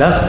10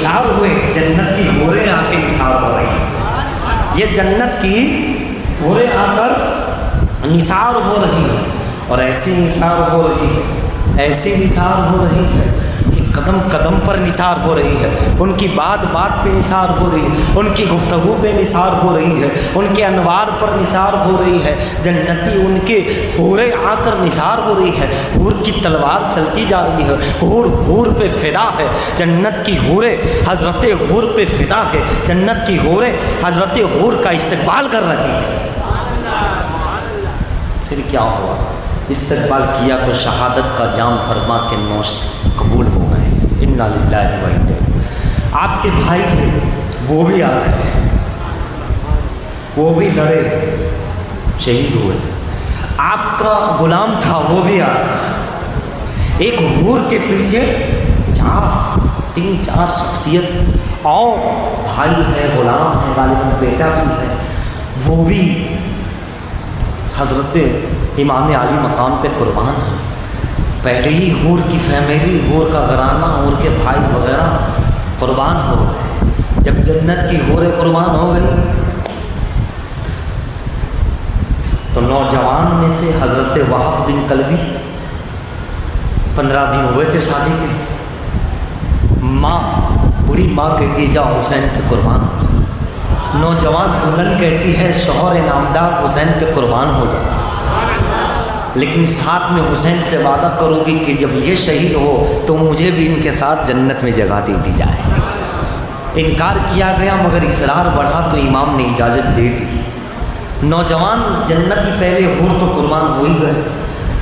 نثار ہوئے، جنت کی حوریں آ کے نثار ہو رہی ہیں، یہ جنت کی حوریں آ کر نثار ہو رہی ہیں، اور ایسی نثار ہو رہی ہے، ایسی نثار ہو رہی ہے کہ قدم قدم پر نثار ہو رہی ہے، ان کی بات بات پہ نثار ہو رہی ہے، ان کی گفتگو پہ نثار ہو رہی ہے، ان کے انوار پر نثار ہو رہی ہے، جنتی ان کے حوریں آ کر نثار ہو رہی ہے، حور کی تلوار چلتی جا رہی ہے، حور حور پہ فدا ہے، جنت کی حوریں حضرت حور پہ فدا ہے، جنت کی حوریں حضرت حور کا استقبال کر رہی ہے۔ پھر کیا ہوا؟ استقبال کیا تو شہادت کا جام فرما کے نوش قبول ہو گئے، انا للہ و انا الیہ۔ آپ کے بھائی تھے وہ بھی آ گئے، وہ بھی لڑے شہید ہوئے، آپ کا غلام تھا وہ بھی آ گیا، ایک حور کے پیچھے 3-4 شخصیت اور بھائی ہے، غلام ہے، غالباً بیٹا بھی ہے، وہ بھی حضرت امام عالی مقام پہ قربان ہے۔ پہلے ہی حور کی فیملی، حور کا گھرانہ، حور کے بھائی وغیرہ قربان ہو گئے۔ جب جنت کی حوریں قربان ہو گئی تو نوجوان میں سے حضرت وہب بن کلبی، 15 دن ہوئے تھے شادی کے، ماں بڑی ماں کہتی ہے جا حسین پہ قربان ہو جا، نوجوان دلہن کہتی ہے شوہر نامدار حسین پہ قربان ہو جا، لیکن ساتھ میں حسین سے وعدہ کرو گی کہ جب یہ شہید ہو تو مجھے بھی ان کے ساتھ جنت میں جگہ دے دی جائے۔ انکار کیا گیا مگر اصرار بڑھا تو امام نے اجازت دے دی۔ نوجوان جنتی پہلے حور تو قربان ہو ہی گئے،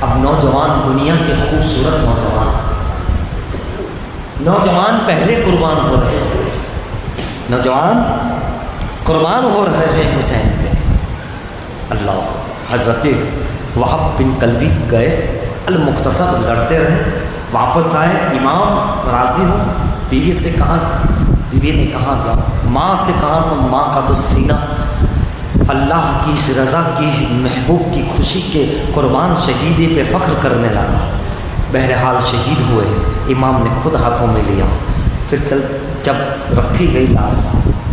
اب نوجوان دنیا کے خوبصورت نوجوان پہلے قربان ہو رہے ہیں، نوجوان قربان ہو رہے ہیں حسین پہ۔ اللہ، حضرت وہب بن کلبی گئے، المختصر لڑتے رہے، واپس آئے، امام راضی ہو، بیوی سے کہا، بیوی نے کہا تھا، ماں سے کہا تو ماں کا تو سینہ اللہ کی اس رضا کی محبوب کی خوشی کے قربان شہیدی پہ فخر کرنے لگا۔ بہرحال شہید ہوئے، امام نے خود ہاتھوں میں لیا، پھر جب رکھی گئی لاش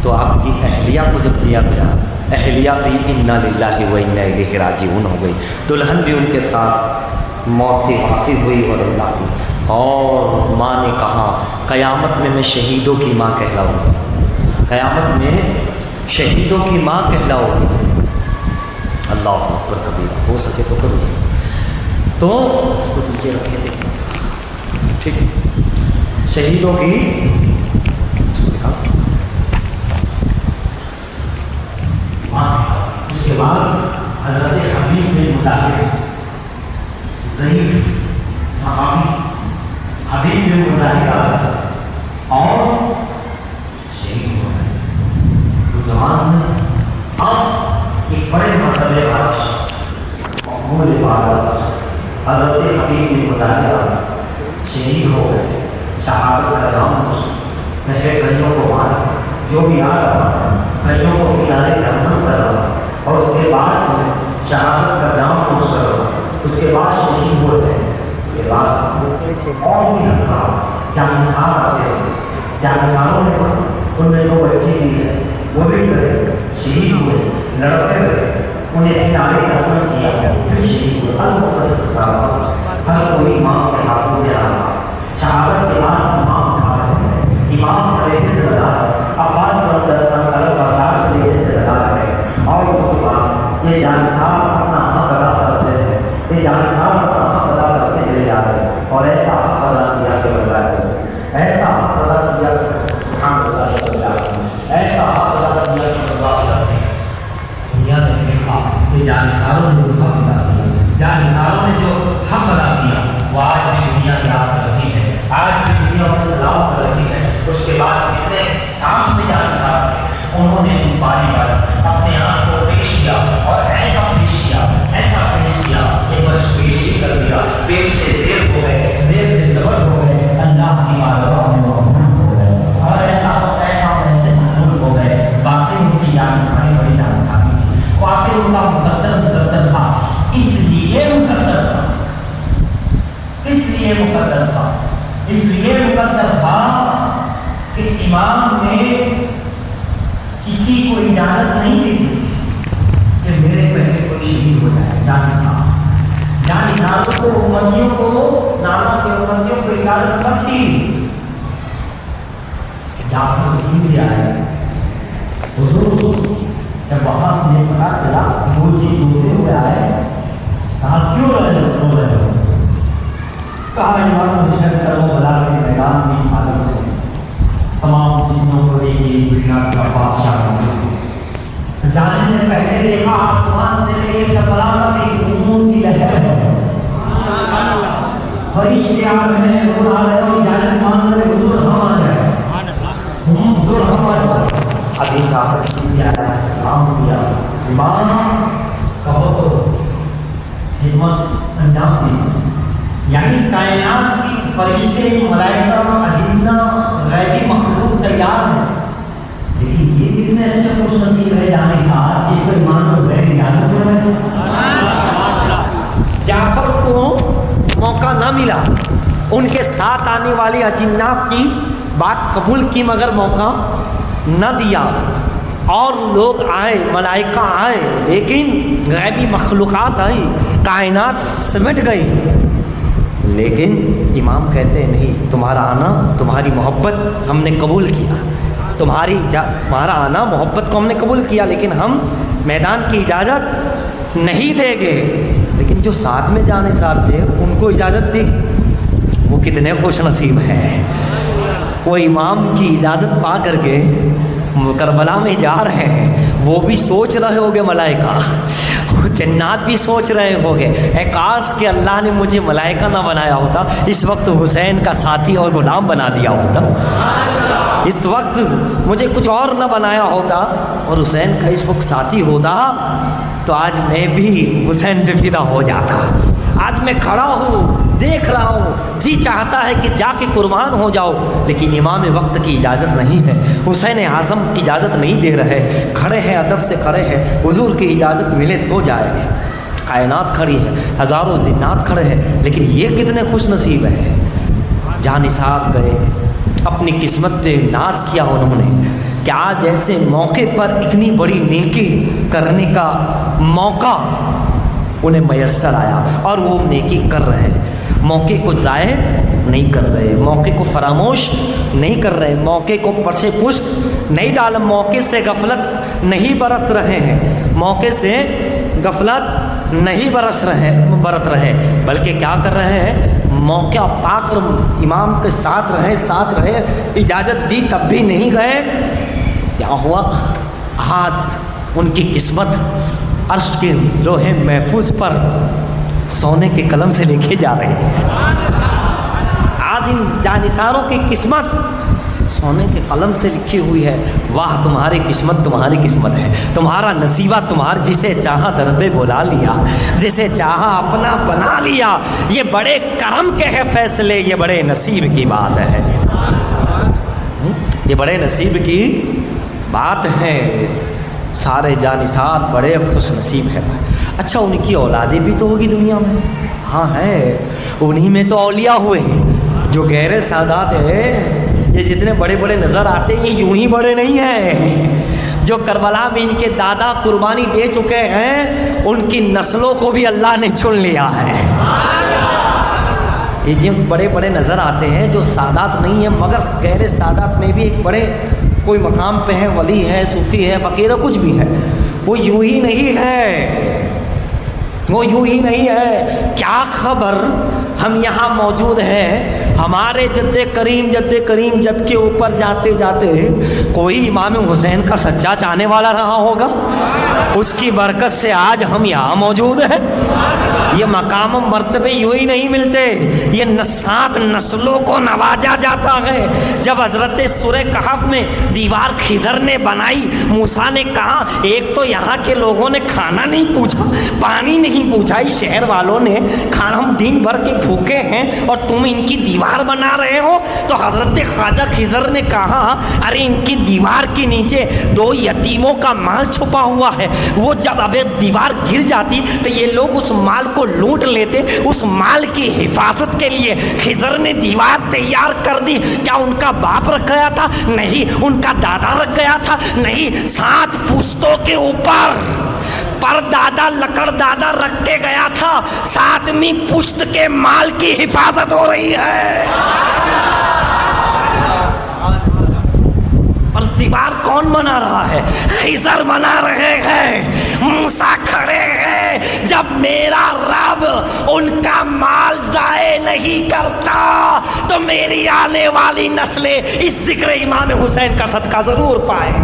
تو آپ کی اہلیہ کو جب دیا گیا، اہلیہ بھی انا للہ و انا الیہ راجعون ہو گئی، دلہن بھی ان کے ساتھ موت کی واقع ہوئی اور اللہ کی، اور ماں نے کہا قیامت میں شہیدوں کی ماں کہلاؤں گی، قیامت میں شہیدوں کی ماں کہلاؤں گی۔ اللہ اکبر کبیرہ، ہو سکے تو کرو اس تو اس کو نیچے رکھے دیکھیں، ٹھیک ہے، شہیدوں کی اس کو نکال، اس کے بعد حضرت حبیب بن مظاہر، ضعیف صحابی حبیب بن مظاہر اور شہید ہو گئے۔ نوجوان میں اب ایک بڑے مرتبے والا شخص، مقبول عبادت حضرت حبیب بن مظاہر شہید ہو گئے، شہادت کا جام نشے کئیوں کو مارا، جو بھی آ رہا کئیوں کو کنارے جہنم کر رہا، اور اس کے بعد شہادت کا جام نوش کر رہا، اس کے بعد شہید ہو گئے۔ اس کے بعد اور بھی حضرات جانسار آتے ہیں، جانساروں نے ان میں 2 بچے بھی ہیں، وہ بھی گئے، شہید ہوئے، لڑتے رہے، انہیں کنارے جہنم کیا، پھر شہید ہوئے۔ المختصر کرا ہر کوئی امام کے ہاتھوں میں آ رہا، شہادت کے بعد امام اٹھا رہے ہیں، امام کلیجے سے لگا ہے، عباس بردار سے کلیجے سے لگا ہے، اور اس کے بعد یہ جانسار اپنا حق ادا کرتے ہیں، یہ جانسار اپنا حق ادا کرتے چلے جا رہے ہیں، اور ایسا حق ادا کیا کہ بردار ایسا حق ادا کیا کہ سبحان اللہ، ایسا حق ادا کیا کہ بردار دنیا نے دیکھا کہ جانساروں نے جو حق ادا کیا، جانساروں نے جو حق ادا کیا وہ آج بھی دنیا یاد کر رہی ہے، آج بھی دنیا میں سلام کر رہی ہے۔ اس کے بعد جتنے ساتھ میں جانسار تھے انہوں نے پانی پر اپنے آپ کو پیش کیا، اور ایسا پیش کیا، ایسا پیش کیا کہ بس پیش ہی کر دیا، پیش سے زیر ہو گئے، زیر سے زبر ہو گئے، اللہ کی بارگاہ میں مقبول ہو گئے، اور ایسا ایسے مقبول ہو گئے۔ واقعی ان کی جانساری بڑی جانساری تھی، واقعی ان کا مقدر تھا، اس لیے مقدر تھا، اس لیے مقدر تھا کہ امام نے کسی کو اجازت نہیں دی تھی کہ میرے پہلے کوئی شہید ہو جائے. جانصاروں کو امتیوں کو نانا کے امتیوں کو اجازت نہ تھی. جعفر جیت آئے حضور جب وہاں مجھے پتا چلا وہ چیز ہوتے ہوئے آئے, کہا کیوں رہے ہو؟ کہا امام حسین کرم بلا کے میدان میں حالت ہے, تمام چیزوں کو دیکھیے جتنا کا بادشاہ. جانے سے پہلے دیکھا آسمان سے لے کے کربلا تک ایک نور کی لہر ہے, فرشتے آ رہے ہیں, نور آ رہے ہیں, اجازت مانگ رہے حضور ہم آ جائے, حضور ہم آ جائے. ابھی چاہت کیا سلام کیا, امام کہو تو خدمت انجام دی. یعنی کائنات کی فرشتے ملائکہ اجنہ غیبی مخلوق تیار ہیں, لیکن یہ کتنے اچھے خوش نصیب ہے جانصار جس کو ایمان اور غیر اجازت دے رہے ہیں. جعفر کو موقع نہ ملا, ان کے ساتھ آنے والی اجنات کی بات قبول کی مگر موقع نہ دیا. اور لوگ آئے, ملائکہ آئے, لیکن غیبی مخلوقات آئی, کائنات سمٹ گئی. لیکن امام کہتے ہیں نہیں, تمہارا آنا, تمہاری محبت ہم نے قبول کیا, تمہارا آنا محبت کو ہم نے قبول کیا, لیکن ہم میدان کی اجازت نہیں دیں گے. لیکن جو ساتھ میں جانصار تھے ان کو اجازت دی. وہ کتنے خوش نصیب ہیں, وہ امام کی اجازت پا کر کے کربلا میں جا رہے ہیں. وہ بھی سوچ رہے ہوگے ملائکہ, جنات بھی سوچ رہے ہوگے اے کاش کہ اللہ نے مجھے ملائکہ نہ بنایا ہوتا, اس وقت حسین کا ساتھی اور غلام بنا دیا ہوتا, اس وقت مجھے کچھ اور نہ بنایا ہوتا اور حسین کا اس وقت ساتھی ہوتا تو آج میں بھی حسین پہ فدا ہو جاتا. آج میں کھڑا ہوں, دیکھ رہا ہوں, جی چاہتا ہے کہ جا کے قربان ہو جاؤ, لیکن امام وقت کی اجازت نہیں ہے. حسین اعظم اجازت نہیں دے رہے, کھڑے ہیں, ادب سے کھڑے ہیں, حضور کی اجازت ملے تو جائے گے. کائنات کھڑی ہے, ہزاروں جنات کھڑے ہیں, لیکن یہ کتنے خوش نصیب ہیں. جانصار گئے, اپنی قسمت پہ ناز کیا انہوں نے کہ آج ایسے موقع پر اتنی بڑی نیکی کرنے کا موقع انہیں میسر آیا, اور وہ نیکی کر رہے, موقع کو ضائع نہیں کر رہے, موقع کو فراموش نہیں کر رہے, موقع کو پرش پشت نہیں ڈال, موقع سے غفلت نہیں برت رہے ہیں, موقع سے غفلت نہیں برت رہے, بلکہ کیا کر رہے ہیں, موقع پا کر امام کے ساتھ رہے, اجازت دی تب بھی نہیں گئے. کیا ہوا, آج ان کی قسمت عرش کے لوہے محفوظ پر سونے کے قلم سے لکھے جا رہے ہیں. آج ان جانصاروں کی قسمت سونے کے قلم سے لکھی ہوئی ہے. واہ تمہاری قسمت, تمہاری قسمت ہے, تمہارا نصیبہ تمہار, جسے چاہا در پہ بلا لیا, جسے چاہا اپنا بنا لیا. یہ بڑے کرم کے ہے فیصلے, یہ بڑے نصیب کی بات ہے, یہ بڑے نصیب کی بات ہے. سارے جانصار بڑے خوش نصیب ہیں. اچھا ان کی اولادیں بھی تو ہوگی دنیا میں, ہاں ہے, انہی میں تو اولیاء ہوئے ہیں جو غیر سادات ہیں. یہ جتنے بڑے بڑے نظر آتے ہیں یہ یوں ہی بڑے نہیں ہیں. جو کربلا میں ان کے دادا قربانی دے چکے ہیں ان کی نسلوں کو بھی اللہ نے چن لیا ہے. یہ جو بڑے بڑے نظر آتے ہیں جو سادات نہیں ہیں مگر غیر سادات میں بھی ایک بڑے کوئی مقام پہ ہے, ولی ہے, صوفی ہے, فقیر ہے, کچھ بھی ہے, وہ یوں ہی نہیں ہے, وہ یوں ہی نہیں ہے. کیا خبر ہم یہاں موجود ہیں, ہمارے جد کریم جد کے اوپر جاتے جاتے کوئی امام حسین کا سچا چاہنے والا رہا ہوگا, اس کی برکت سے آج ہم یہاں موجود ہیں. یہ مقام و مرتبے یوں ہی نہیں ملتے, یہ 7 نسلوں کو نوازا جاتا ہے. جب حضرت سورہ کہف میں دیوار خضر نے بنائی, موسیٰ نے کہا ایک تو یہاں کے لوگوں نے کھانا نہیں پوچھا, پانی نہیں پوچھا, اس شہر والوں نے کھانا, ہم دن بھر کے بھوکے ہیں اور تم ان کی دیوار دیوار بنا رہے ہو؟ تو حضرت خواجہ خضر نے کہا ارے ان کی دیوار کے نیچے 2 یتیموں کا مال چھپا ہوا ہے، وہ جب اب دیوار گر جاتی تو یہ لوگ اس مال کو لوٹ لیتے، اس مال کی حفاظت کے لیے خضر نے دیوار تیار کر دی۔ کیا ان کا باپ رکھ گیا تھا؟ نہیں۔ ان کا دادا رکھ گیا تھا؟ نہیں۔ 7 پشتوں کے اوپر پر دادا لکڑ دادا رکھ کے گیا تھا، 7ویں پشت کے مال کی حفاظت ہو رہی ہے۔ اور دیوار کون بنا رہا ہے؟ خضر بنا رہے ہیں، موسیٰ کھڑے ہیں۔ جب میرا رب ان کا مال ضائع نہیں کرتا تو میری آنے والی نسلیں اس ذکر امام حسین کا صدقہ ضرور پائیں۔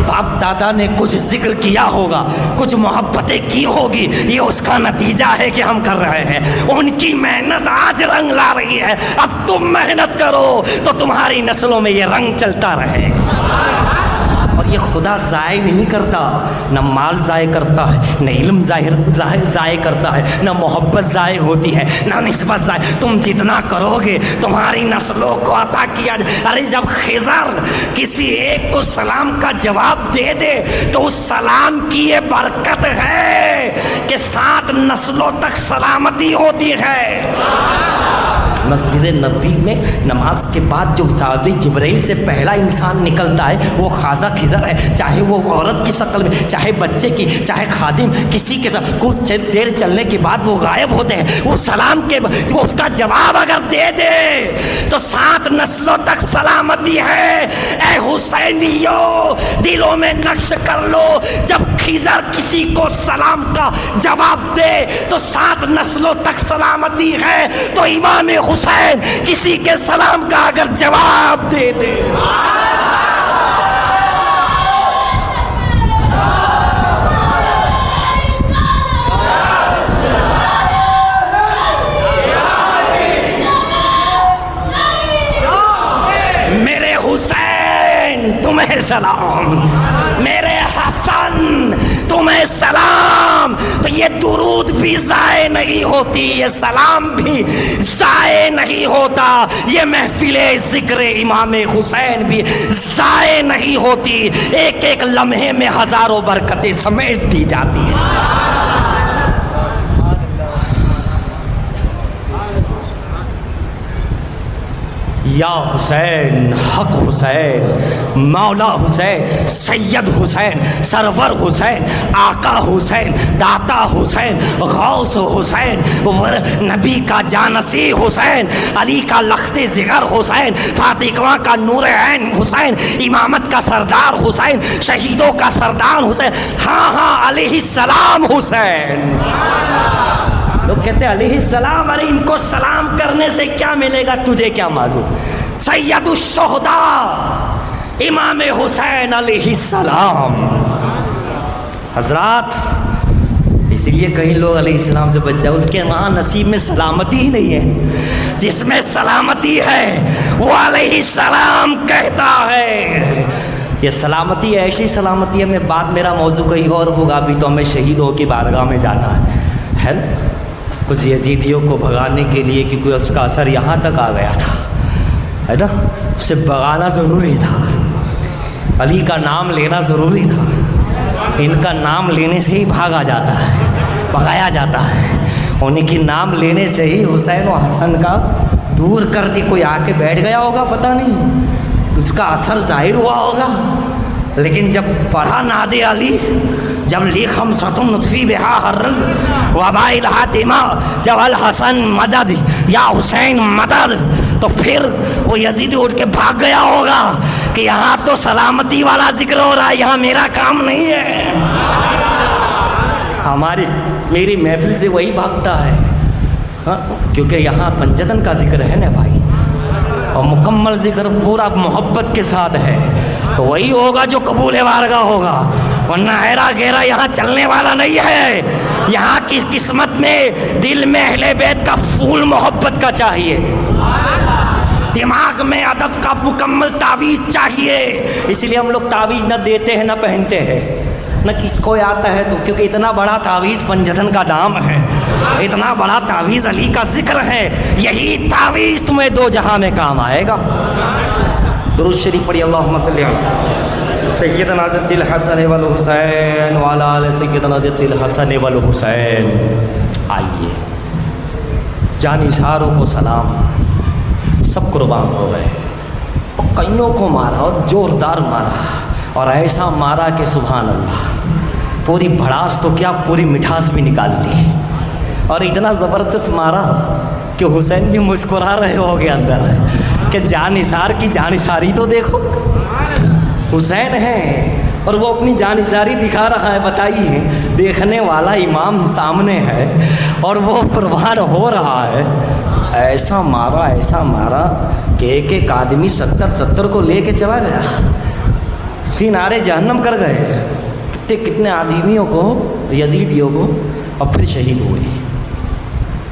باپ دادا نے کچھ ذکر کیا ہوگا، کچھ محبتیں کی ہوگی، یہ اس کا نتیجہ ہے کہ ہم کر رہے ہیں۔ ان کی محنت آج رنگ لا رہی ہے، اب تم محنت کرو تو تمہاری نسلوں میں یہ رنگ چلتا رہے گا۔ اور یہ خدا ضائع نہیں کرتا، نہ مال ضائع کرتا ہے، نہ علم ضائع کرتا ہے، نہ محبت ضائع ہوتی ہے، نہ نسبت ضائع۔ تم جتنا کرو گے تمہاری نسلوں کو عطا کیا جائے۔ ارے جب خضر کسی ایک کو سلام کا جواب دے دے تو اس سلام کی یہ برکت ہے کہ 7 نسلوں تک سلامتی ہوتی ہے۔ مسجد نبوی میں نماز کے بعد جو جبرائیل سے پہلا انسان نکلتا ہے وہ خواجہ خضر ہے، چاہے وہ عورت کی شکل میں، چاہے بچے کی، چاہے خادم، کسی کے ساتھ کچھ دیر چلنے کے بعد وہ غائب ہوتے ہیں۔ وہ سلام کے وہ اس کا جواب اگر دے دے تو 7 نسلوں تک سلامتی ہے۔ اے حسینیو دلوں میں نقش کر لو، جب خضر کسی کو سلام کا جواب دے تو 7 نسلوں تک سلامتی ہے، تو امام حسین کسی کے سلام کا اگر جواب دے دے میرے حسین تمہیں سلام، میرے حسن تمہیں سلام، تو یہ درود بھی ضائع نہیں ہوتی، یہ سلام بھی ضائع نہیں ہوتا، یہ محفل ذکر امام حسین بھی ضائع نہیں ہوتی، ایک ایک لمحے میں ہزاروں برکتیں سمیٹ دی جاتی ہیں۔ یا حسین، حق حسین، مولا حسین، سید حسین، سرور حسین، آقا حسین، داتا حسین، غوث حسین، نبی کا جانسی حسین، علی کا لخت جگر حسین، فاطمہ کا نور عین حسین، امامت کا سردار حسین، شہیدوں کا سردار حسین، ہاں ہاں علیہ السلام حسین۔ لوگ کہتے ہیں علیہ السلام، ارے ان کو سلام کرنے سے کیا ملے گا، تجھے کیا معلوم؟ سید الشہداء امام حسین علیہ السلام۔ حضرات اس لیے کئی لوگ علیہ السلام سے بچ جائے، اس کے وہاں نصیب میں سلامتی ہی نہیں ہے، جس میں سلامتی ہے وہ علیہ السلام کہتا ہے۔ یہ سلامتی ایسی سلامتی ہے، میں بات میرا موضوع کہیں اور ہوگا، ابھی تو ہمیں شہیدوں کی بارگاہ میں جانا ہے نا، کچھ یزیدیوں کو بھگانے کے لیے، کیونکہ اس کا اثر یہاں تک آ گیا تھا، ہے نا، اسے بھگانا ضروری تھا، علی کا نام لینا ضروری تھا، ان کا نام لینے سے ہی بھاگا جاتا ہے، بھگایا جاتا ہے، انہیں کی نام لینے سے ہی حسین و حسن کا دور کر دی۔ کوئی آ کے بیٹھ گیا ہوگا پتہ نہیں، اس کا اثر ظاہر ہوا ہوگا، لیکن جب پڑھا نادے علی، جب لی خمسۃ نطفی بہا حرن وباء الحاتمہ، جب الحسن مدد یا حسین مدد، تو پھر وہ یزید اٹھ کے بھاگ گیا ہوگا کہ یہاں تو سلامتی والا ذکر ہو رہا ہے، یہاں میرا کام نہیں ہے۔ میری محفل سے وہی بھاگتا ہے، ہاں، کیونکہ یہاں پنجتن کا ذکر ہے نا بھائی، اور مکمل ذکر پورا محبت کے ساتھ ہے، تو وہی ہوگا جو قبول بارگاہ ہوگا۔ ورنہ ہیرا گیرا یہاں چلنے والا نہیں ہے. یہاں کی قسمت میں دل میں اہل بیت کا پھول محبت کا چاہیے, دماغ میں ادب کا مکمل تعویذ چاہیے. اس لیے ہم لوگ تعویذ نہ دیتے ہیں نہ پہنتے ہیں, نہ کس کو آتا ہے تو, کیونکہ اتنا بڑا تعویذ پنجتن کا نام ہے, اتنا بڑا تعویذ علی کا ذکر ہے. یہی تعویذ تمہیں دو جہاں میں کام آئے گا. درود شریف پڑھی. اللہم صلی علی سیدنا ضد الحسن والحسین وعلی آل سیدنا ضد الحسن والحسین. آئیے جانثاروں کو سلام, سب قربان ہو گئے, اور کئیوں کو مارا اور زوردار مارا, اور ایسا مارا کہ سبحان اللہ, پوری بھڑاس تو کیا پوری مٹھاس بھی نکال دی, اور اتنا زبردست مارا کہ حسین بھی مسکرا رہے ہوگے اندر کہ جانثار کی جانثاری تو دیکھو. حسین ہے اور وہ اپنی جانثاری دکھا رہا ہے. بتائیے, دیکھنے والا امام سامنے ہے اور وہ قربان ہو رہا ہے. ایسا مارا کہ ایک ایک آدمی 70 کو لے کے چلا گیا, پھر نارے جہنم کر گئے. کتنے آدمیوں کو, یزیدیوں کو, اور پھر شہید ہوئے.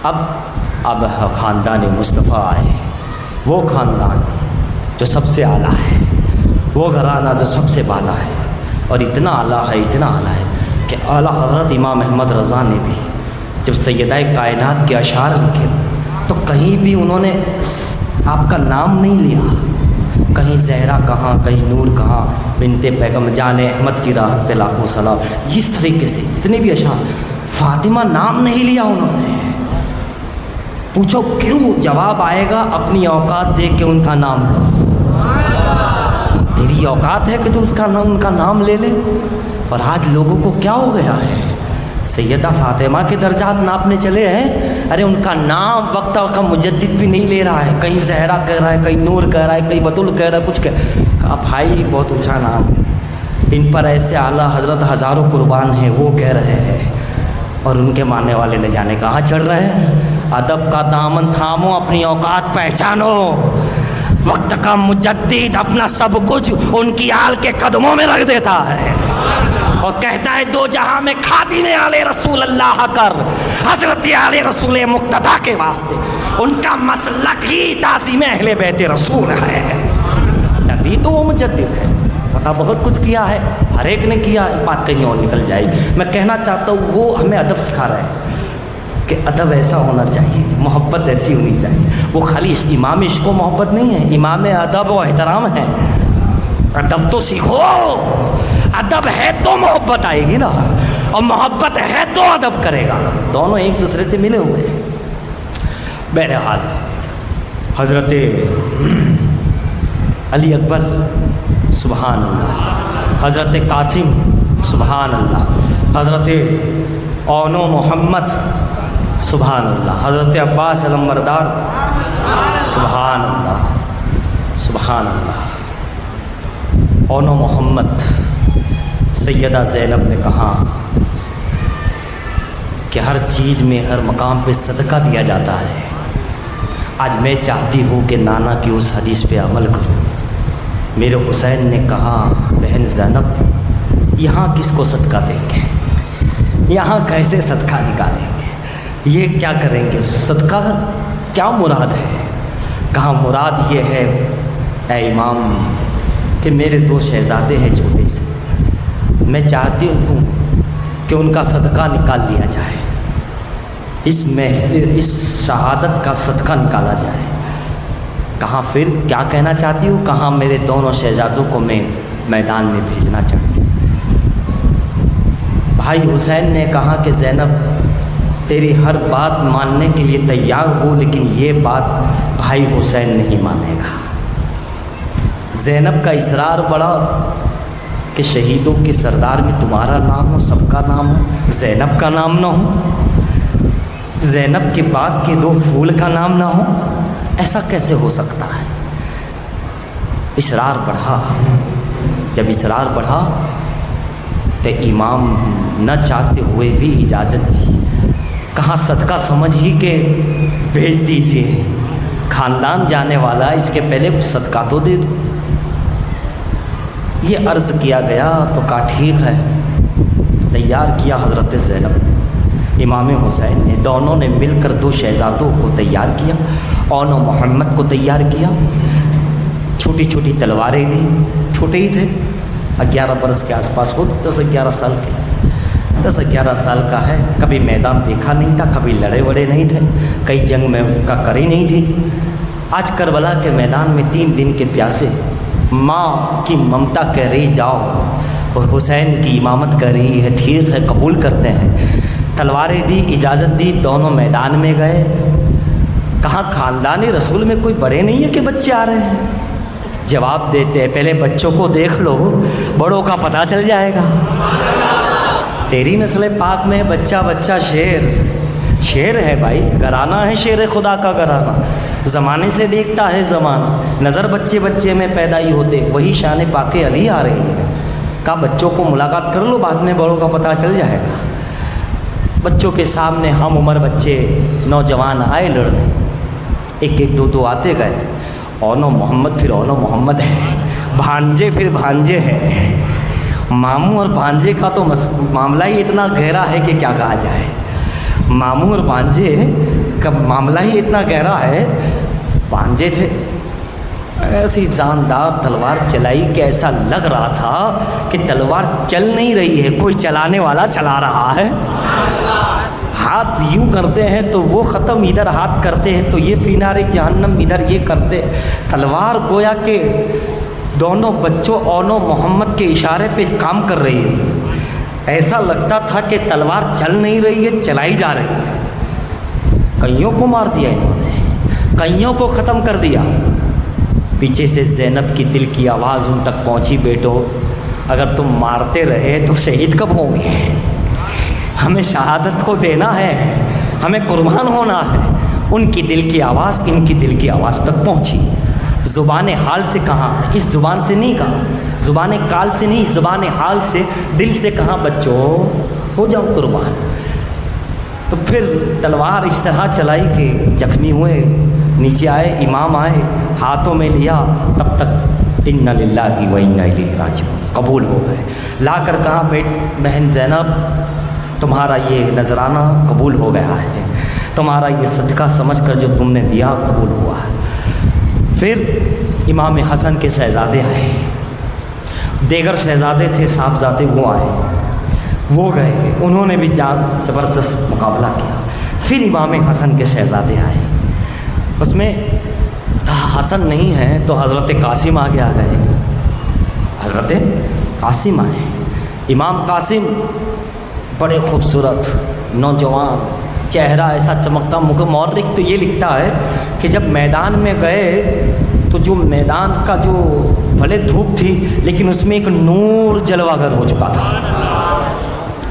اب خاندان مصطفیٰ آئے, وہ خاندان جو سب سے اعلیٰ ہے, وہ گھرانہ جو سب سے بالا ہے, اور اتنا اعلیٰ ہے کہ اعلیٰ حضرت امام احمد رضا نے بھی جب سیدہ کائنات کے اشعار لکھے تو کہیں بھی انہوں نے آپ کا نام نہیں لیا. کہیں زہرا کہاں, کہیں نور کہاں, بنت بیگم جان احمد کی راحت پہ لاکھوں سلام. اس طریقے سے جتنے بھی اشعار, فاطمہ نام نہیں لیا انہوں نے. پوچھو کیوں؟ جواب آئے گا اپنی اوقات دیکھ کے ان کا نام لو. تیری اوقات ہے کہ تو ان کا نام لے لے. اور آج لوگوں کو کیا ہو گیا ہے, سیدہ فاطمہ کے درجات ناپنے چلے ہیں. ارے ان کا نام وقت کا مجدد بھی نہیں لے رہا ہے. کہیں زہرا کہہ رہا ہے, کہیں نور کہہ رہا ہے, کہیں بطول کہہ رہا ہے, کچھ کہا بھائی بہت اونچا نام, ان پر ایسے اعلیٰ حضرت ہزاروں قربان ہیں, وہ کہہ رہے ہیں, اور ان کے ماننے والے نہ جانے کہاں چڑھ رہے ہیں. ادب کا دامن تھامو, اپنی اوقات پہچانو. وقت کا مجدد اپنا سب کچھ ان کی آل کے قدموں میں رکھ دیتا ہے اور کہتا ہے دو جہاں میں خادم آل رسول اللہ کر. حضرت آل رسول مقتدیٰ کے واسطے ان کا مسلک ہی تعظیم اہل بیت رسول ہے. تبھی تو وہ مجدد ہے. پتہ بہت کچھ کیا ہے, ہر ایک نے کیا, بات کہیں اور نکل جائے گی. میں کہنا چاہتا ہوں وہ ہمیں ادب سکھا رہے ہیں کہ ادب ایسا ہونا چاہیے, محبت ایسی ہونی چاہیے. وہ خالی امام عشق و محبت نہیں ہے, امام ادب و احترام ہے. ادب تو سیکھو, ادب ہے تو محبت آئے گی نا, اور محبت ہے تو ادب کرے گا. دونوں ایک دوسرے سے ملے ہوئے ہیں. بہرحال حضرت علی اکبر سبحان اللہ, حضرت قاسم سبحان اللہ, حضرت اونو محمد سبحان اللہ, حضرت عباس علمبردار سبحان اللہ, سبحان اللہ. اونو محمد سیدہ زینب نے کہا کہ ہر چیز میں ہر مقام پہ صدقہ دیا جاتا ہے. آج میں چاہتی ہوں کہ نانا کی اس حدیث پہ عمل کروں. میرے حسین نے کہا بہن زینب یہاں کس کو صدقہ دیں گے, یہاں کیسے صدقہ نکالیں گے, یہ کیا کریں گے, صدقہ کیا مراد ہے. کہا مراد یہ ہے اے امام کہ میرے 2 شہزادے ہیں چھوٹے سے, میں چاہتی ہوں کہ ان کا صدقہ نکال لیا جائے, اس شہادت کا صدقہ نکالا جائے. کہاں پھر کیا کہنا چاہتی ہوں, کہاں میرے دونوں شہزادوں کو میں میدان میں بھیجنا چاہتی ہوں. بھائی حسین نے کہا کہ زینب تیری ہر بات ماننے کے لیے تیار ہو, لیکن یہ بات بھائی حسین نہیں مانے گا. زینب کا اصرار بڑا کہ شہیدوں کے سردار میں تمہارا نام ہو, سب کا نام ہو, زینب کا نام نہ ہو, زینب کے باغ کے 2 پھول کا نام نہ ہو. ایسا کیسے ہو سکتا ہے. اصرار بڑھا. جب اصرار بڑھا تو امام نہ چاہتے ہوئے بھی اجازت دی. کہاں صدقہ سمجھ ہی کہ بھیج دیجئے, خاندان جانے والا, اس کے پہلے کچھ صدقہ تو دے دو. یہ عرض کیا گیا تو کہا ٹھیک ہے، تیار کیا حضرت زینب امام حسین نے، دونوں نے مل کر 2 شہزادوں کو تیار کیا، اون و محمد کو تیار کیا، چھوٹی چھوٹی تلواریں دی، چھوٹے ہی تھے 11 برس کے آس پاس ہو، 10-11 سال کے، 10-11 سال کا ہے، کبھی میدان دیکھا نہیں تھا، کبھی لڑے وڑے نہیں تھے، کئی جنگ میں کا کری نہیں تھی۔ آج کربلا کے میدان میں 3 دن کے پیاسے، ماں کی ممتا کہہ رہی جاؤ، اور حسین کی امامت کر رہی ہے، ٹھیک ہے قبول کرتے ہیں، تلواریں دی، اجازت دی، دونوں میدان میں گئے۔ کہاں خاندان رسول میں کوئی بڑے نہیں ہے کہ بچے آ رہے ہیں؟ جواب دیتے ہیں پہلے بچوں کو دیکھ لو، بڑوں کا پتہ چل جائے گا۔ تیری نسل پاک میں بچہ بچہ شیر ہے بھائی، گھرانہ ہے شیر خدا کا گھرانہ، زمانے سے دیکھتا ہے زمانہ، نظر بچے بچے میں پیدا ہی ہوتے، وہی شان پاک علی آ رہی ہے۔ کہا بچوں کو ملاقات کر لو، بعد میں بڑوں کا پتہ چل جائے گا۔ بچوں کے سامنے ہم عمر بچے نوجوان آئے لڑنے، ایک 2 آتے گئے، اونو محمد پھر اونو محمد ہے، بھانجے پھر بھانجے ہے، ماموں اور بھانجے کا تو معاملہ ہی اتنا گہرا ہے کہ کیا کہا جائے۔ ماموں اور بھانجے کا معاملہ ہی اتنا گہرا ہے، بھانجے تھے، ایسی جاندار تلوار چلائی کہ ایسا لگ رہا تھا کہ تلوار چل نہیں رہی ہے، کوئی چلانے والا چلا رہا ہے۔ ہاتھ یوں کرتے ہیں تو وہ ختم، ادھر ہاتھ کرتے ہیں تو یہ فینار جہنم، ادھر یہ کرتے، تلوار گویا کہ دونوں بچوں اونو محمد کے اشارے پہ کام کر رہی ہے۔ ایسا لگتا تھا کہ تلوار چل نہیں رہی ہے، چلائی جا رہی ہے۔ کئیوں کو مار دیا انہوں نے، کئیوں کو ختم کر دیا۔ پیچھے سے زینب کی دل کی آواز ان تک پہنچی، بیٹو اگر تم مارتے رہے تو شہید کب ہوں گے؟ ہمیں شہادت کو دینا ہے، ہمیں قربان ہونا ہے۔ ان کی دل کی آواز ان کی دل کی آواز تک پہنچی۔ زبان حال سے کہا، اس زبان سے نہیں کہا، زبان کال سے نہیں، زبان حال سے، دل سے کہا بچوں ہو جاؤ قربان۔ تو پھر تلوار اس طرح چلائی کہ زخمی ہوئے، نیچے آئے، امام آئے، ہاتھوں میں لیا، تب تک انا للہ و انا الیہ راجعون قبول ہو گئے۔ لا کر کہا بہن زینب تمہارا یہ نذرانہ قبول ہو گیا ہے، تمہارا یہ صدقہ سمجھ کر جو تم نے دیا قبول ہوا ہے۔ پھر امام حسن کے شہزادے آئے، دیگر شہزادے تھے صاحبزادے، وہ آئے، وہ گئے، انہوں نے بھی زبردست مقابلہ کیا۔ پھر امام حسن کے شہزادے آئے، اس میں حسن نہیں ہے تو حضرت قاسم آگے آ گئے، حضرت قاسم آئے۔ امام قاسم بڑے خوبصورت نوجوان، چہرہ ایسا چمکتا، مورخ تو یہ لکھتا ہے کہ جب میدان میں گئے تو جو میدان کا جو بھلے دھوپ تھی لیکن اس میں ایک نور جلوہ گر ہو چکا تھا۔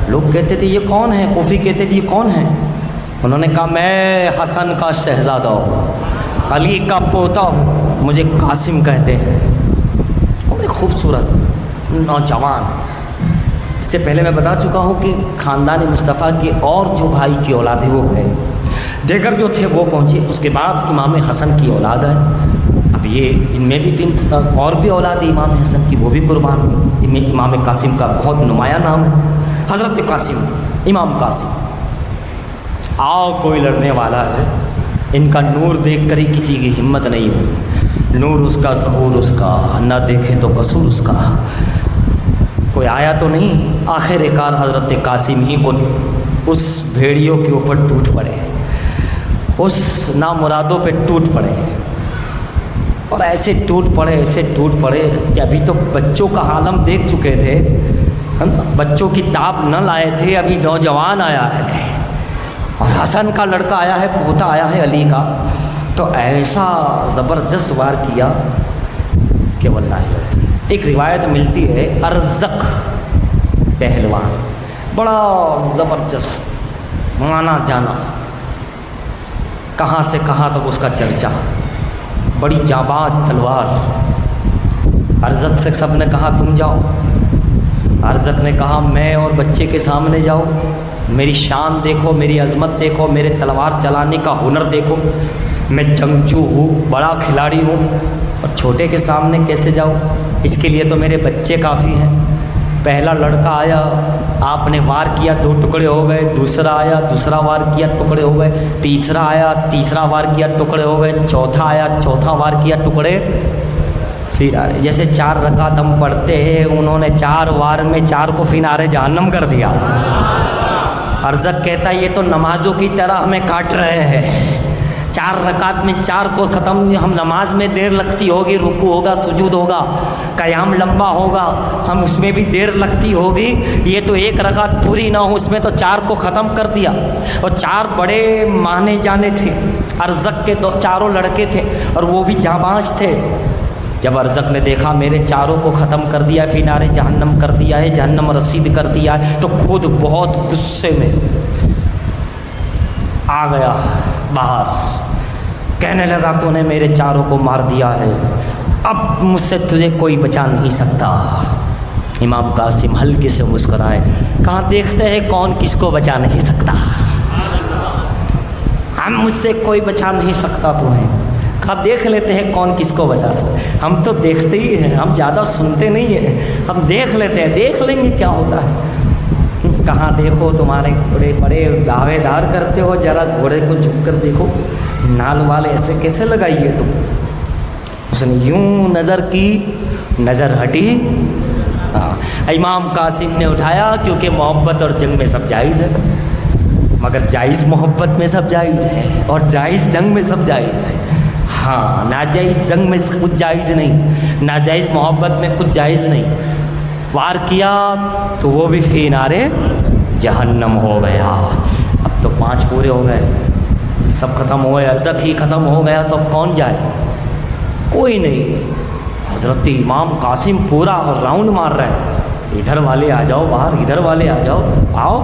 لوگ کہتے تھے یہ کون ہے، کوفی کہتے تھے یہ کون ہے؟ انہوں نے کہا میں حسن کا شہزادہ ہوں، علی کا پوتا ہوں، مجھے قاسم کہتے ہیں۔ بڑے خوبصورت نوجوان۔ اس سے پہلے میں بتا چکا ہوں کہ خاندان مصطفیٰ کے اور جو بھائی کی اولاد ہے وہ گئے، دیگر جو تھے وہ پہنچے۔ اس کے بعد امام حسن کی اولاد ہے، اب یہ ان میں بھی 3 اور بھی اولاد ہے امام حسن کی، وہ بھی قربان ہوئی۔ امام قاسم کا بہت نمایاں نام ہے، حضرت قاسم، امام قاسم۔ آؤ کوئی لڑنے والا ہے، ان کا نور دیکھ کر ہی کسی کی ہمت نہیں ہوئی، نور اس کا، ظہور اس کا، نہ دیکھے تو قصور اس کا۔ کوئی آیا تو نہیں، آخر کار حضرت قاسم ہی کو اس بھیڑیوں کے اوپر ٹوٹ پڑے، اس نامرادوں پہ ٹوٹ پڑے، اور ایسے ٹوٹ پڑے کہ ابھی تو بچوں کا حال ہم دیکھ چکے تھے، بچوں کی تاب نہ لائے تھے، ابھی نوجوان آیا ہے اور حسن کا لڑکا آیا ہے، پوتا آیا ہے علی کا، تو ایسا زبردست وار کیا کہ واللہ بس۔ ایک روایت ملتی ہے ارزق پہلوان، بڑا زبردست مانا جانا، کہاں سے کہاں تک اس کا چرچا، بڑی جاباز تلوار۔ ارزق سے سب نے کہا تم جاؤ، ارزق نے کہا میں اور بچے کے سامنے جاؤ، میری شان دیکھو، میری عظمت دیکھو، میرے تلوار چلانے کا ہنر دیکھو، میں جنگجو ہوں، بڑا کھلاڑی ہوں، اور چھوٹے کے سامنے کیسے جاؤ؟ اس کے لیے تو میرے بچے کافی ہیں۔ پہلا لڑکا آیا، آپ نے وار کیا، 2 ٹکڑے ہو گئے، دوسرا آیا، دوسرا وار کیا، ٹکڑے ہو گئے، تیسرا آیا، تیسرا وار کیا، ٹکڑے ہو گئے، چوتھا آیا، چوتھا وار کیا، ٹکڑے پھر آ رہے۔ جیسے 4 رکعت ہم پڑھتے ہیں، انہوں نے 4 وار میں 4 کو فنارے جہنم کر دیا۔ ارزق کہتا ہے یہ تو نمازوں کی طرح ہمیں کاٹ رہے ہیں، 4 رکعت میں 4 کو ختم۔ ہم نماز میں دیر لگتی ہوگی، رکوع ہوگا، سجود ہوگا، قیام لمبا ہوگا، ہم اس میں بھی دیر لگتی ہوگی، یہ تو 1 رکعت پوری نہ ہو اس میں تو 4 کو ختم کر دیا۔ اور 4 بڑے مانے جانے تھے، ارزق کے 4 لڑکے تھے اور وہ بھی جانباز تھے۔ جب ارزق نے دیکھا میرے 4 کو ختم کر دیا ہے، فنارے جہنم کر دیا ہے، جہنم رسید کر دیا ہے، تو خود بہت غصے میں آ گیا باہر، کہنے لگا تو نے میرے 4 کو مار دیا ہے، اب مجھ سے تجھے کوئی بچا نہیں سکتا۔ امام قاسم ہلکے سے مسکرائے، کہاں دیکھتے ہیں کون کس کو بچا نہیں سکتا، ہم مجھ سے کوئی بچا نہیں سکتا تمہیں، کہاں دیکھ لیتے ہیں کون کس کو بچا سکتا۔ ہم تو دیکھتے ہی ہیں، ہم زیادہ سنتے نہیں ہیں، ہم دیکھ لیتے ہیں، دیکھ لیں گے کیا ہوتا ہے۔ کہاں دیکھو تمہارے گھوڑے بڑے دعوے دار کرتے ہو، ذرا گھوڑے کو جھک کر دیکھو، نال والے ایسے کیسے لگائیے تم۔ اس نے یوں نظر کی، نظر ہٹی، امام قاسم نے اٹھایا، کیونکہ محبت اور جنگ میں سب جائز ہے، مگر جائز محبت میں سب جائز ہے اور جائز جنگ میں سب جائز ہے۔ ہاں، ناجائز جنگ میں کچھ جائز نہیں، ناجائز محبت میں کچھ جائز نہیں۔ وار کیا تو وہ بھی فی نارے جہنم ہو گیا۔ اب تو 5 پورے ہو گئے، سب ختم ہو گئے، ارزق ہی ختم ہو گیا، تو کون جائے؟ کوئی نہیں۔ حضرت امام قاسم پورا راؤنڈ مار رہے ہیں، ادھر والے آ جاؤ باہر، ادھر والے آ جاؤ، آؤ،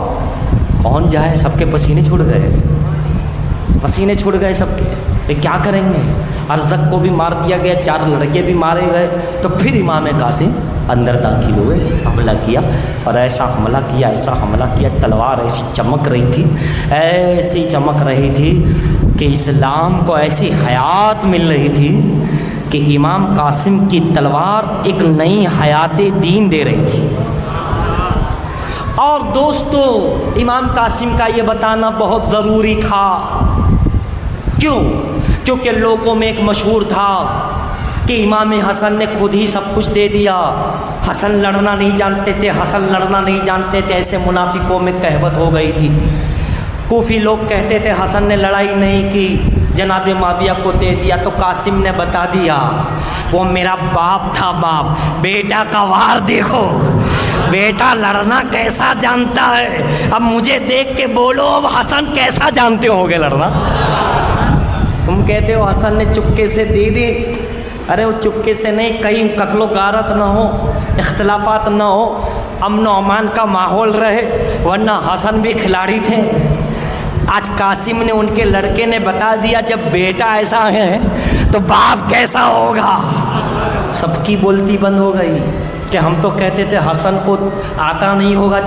کون جائے؟ سب کے پسینے چھوڑ گئے، پسینے چھوڑ گئے سب کے، یہ کیا کریں گے؟ ارزق کو بھی مار دیا گیا، 4 لڑکے بھی مارے گئے، تو پھر امام قاسم اندر داخل ہوئے، حملہ کیا، اور ایسا حملہ کیا، ایسا حملہ کیا، تلوار ایسی چمک رہی تھی، ایسی چمک رہی تھی کہ اسلام کو ایسی حیات مل رہی تھی کہ امام قاسم کی تلوار ایک نئی حیات دین دے رہی تھی۔ اور دوستو، امام قاسم کا یہ بتانا بہت ضروری تھا، کیوں؟ کیونکہ لوگوں میں ایک مشہور تھا کہ امام حسن نے خود ہی سب کچھ دے دیا، حسن لڑنا نہیں جانتے تھے، حسن لڑنا نہیں جانتے تھے، ایسے منافقوں میں کہوت ہو گئی تھی۔ کوفی لوگ کہتے تھے حسن نے لڑائی نہیں کی، جناب معاویہ کو دے دیا، تو قاسم نے بتا دیا وہ میرا باپ تھا، باپ، بیٹا کا وار دیکھو، بیٹا لڑنا کیسا جانتا ہے، اب مجھے دیکھ کے بولو اب حسن کیسا جانتے ہوگے لڑنا۔ تم کہتے ہو حسن نے چپکے سے دے دی، ارے وہ چپکے سے نہیں، کہیں قتل و غارت نہ ہو، اختلافات نہ ہو، امن و امان کا ماحول رہے، ورنہ حسن بھی کھلاڑی تھے۔ آج قاسم نے، ان کے لڑکے نے بتا دیا جب بیٹا ایسا ہے تو باپ کیسا ہوگا۔ سب کی بولتی بند ہو گئی کہ ہم تو کہتے تھے حسن کو آتا نہیں ہوگا